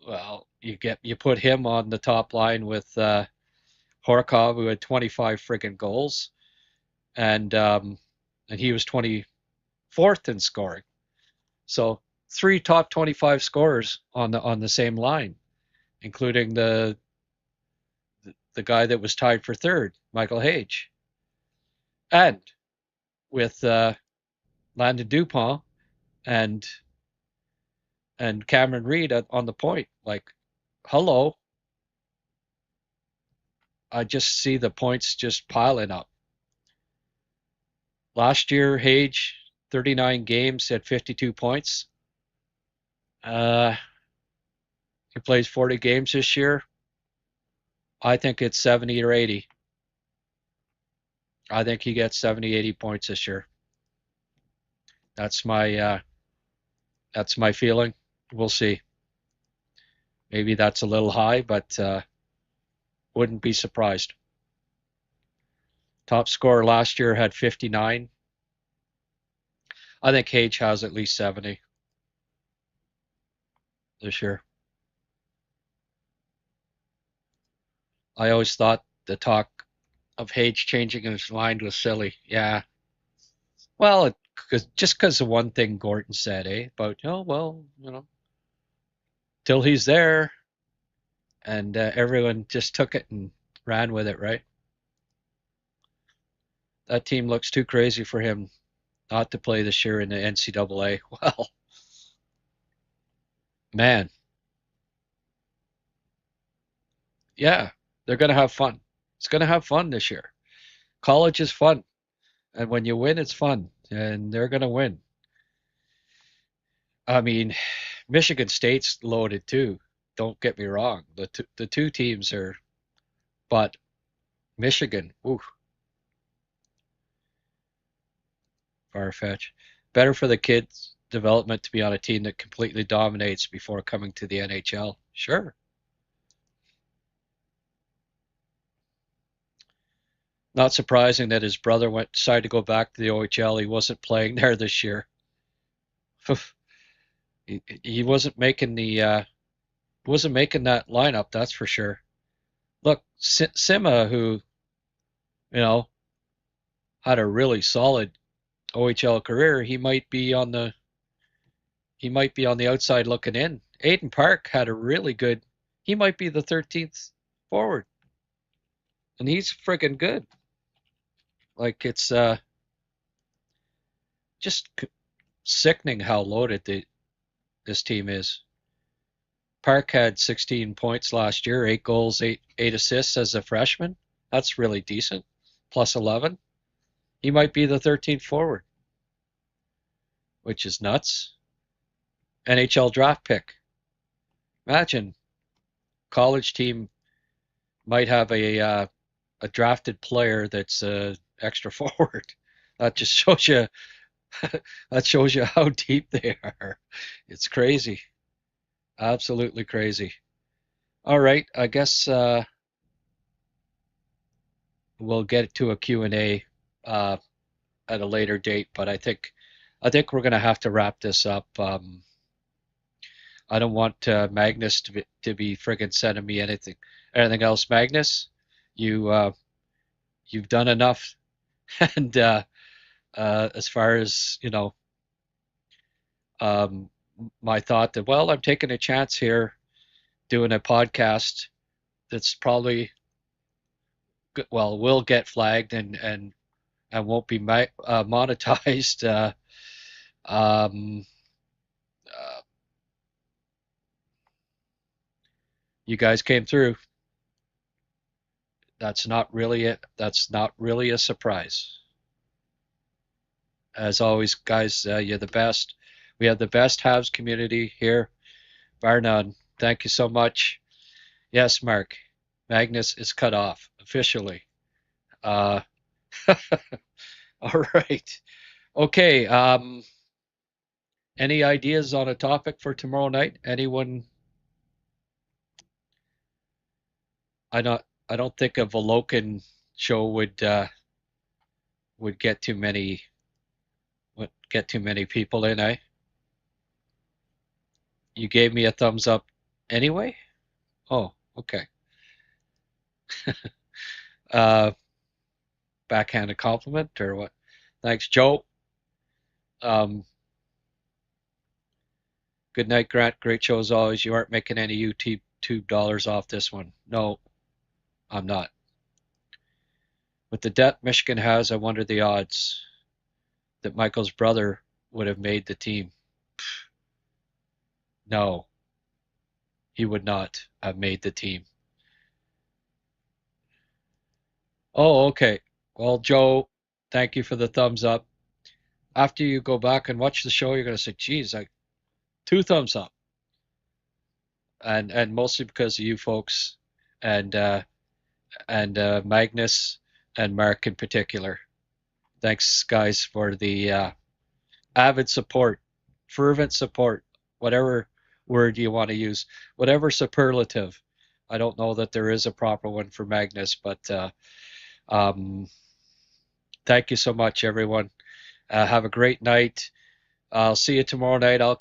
Well, you put him on the top line with Horkov, who had 25 friggin' goals, and he was 24th in scoring. So 3 top 25 scorers on the same line, including the guy that was tied for 3rd, Michael Hage, and with Landon Dupont and and Cameron Reed on the point. Like, hello. I just see the points just piling up. Last year, Hage, 39 games at 52 points. He plays 40 games this year. I think it's 70 or 80. I think he gets 70, 80 points this year. That's my feeling. We'll see. Maybe that's a little high, but wouldn't be surprised. Top scorer last year had 59. I think Hage has at least 70 this year. I always thought the talk of Hage changing his mind was silly. Yeah. Well, just because of one thing Gordon said, about, till he's there, and everyone just took it and ran with it, right? That team looks too crazy for him not to play this year in the NCAA. Well, man, yeah, they're going to have fun. It's going to have fun this year. College is fun, and when you win, it's fun, and they're going to win. I mean, Michigan State's loaded too. Don't get me wrong. The two teams are, but Michigan, ooh, far-fetched. Better for the kids' development to be on a team that completely dominates before coming to the NHL. Sure. Not surprising that his brother decided to go back to the OHL. He wasn't playing there this year. He wasn't making that lineup, that's for sure. Look, Sima, who had a really solid OHL career, he might be on the outside looking in. Aiden Park had a really good. He might be the 13th forward, and he's friggin' good. Like, it's just sickening how loaded this team is. Park had 16 points last year, 8 goals, 8 assists as a freshman. That's really decent. Plus 11. He might be the 13th forward, which is nuts. NHL draft pick. Imagine college team might have a drafted player that's extra forward. That just shows you how deep they are. It's crazy. Absolutely crazy. All right, I guess we'll get to a Q&A at a later date, but I think we're going to have to wrap this up. I don't want Magnus to be friggin' sending me anything else. Magnus, you've done enough, and as far as my thought that, well, I'm taking a chance here doing a podcast that's probably will get flagged and won't be monetized. You guys came through. That's not really it. That's not really a surprise. As always, guys, you're the best. We have the best Habs community here, bar none. Thank you so much. Yes, Mark, Magnus is cut off officially. All right. Okay. Any ideas on a topic for tomorrow night? Anyone? I don't think a Volokin show would get too many people in, eh? You gave me a thumbs up anyway? Oh, okay. Backhanded compliment or what? Thanks, Joe. Good night, Grant. Great show as always. You aren't making any YouTube dollars off this one. No, I'm not. With the debt Michigan has, I wonder the odds that Michael's brother would have made the team. No, he would not have made the team. Oh, okay. Well, Joe, thank you for the thumbs up. After you go back and watch the show, you're going to say, geez, like 2 thumbs up. And mostly because of you folks and Magnus and Mark in particular. Thanks, guys, for the avid support, fervent support, whatever word you want to use, whatever superlative. I don't know that there is a proper one for Magnus, but um, thank you so much, everyone. Have a great night. I'll see you tomorrow night. I'll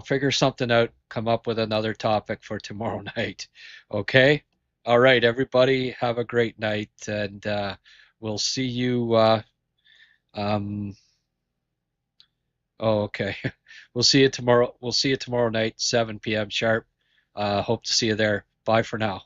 figure something out, come up with another topic for tomorrow night. Okay? All right, everybody, have a great night, and we'll see you. Um, oh, okay. We'll see you tomorrow. We'll see you tomorrow night, 7 p.m. sharp. Hope to see you there. Bye for now.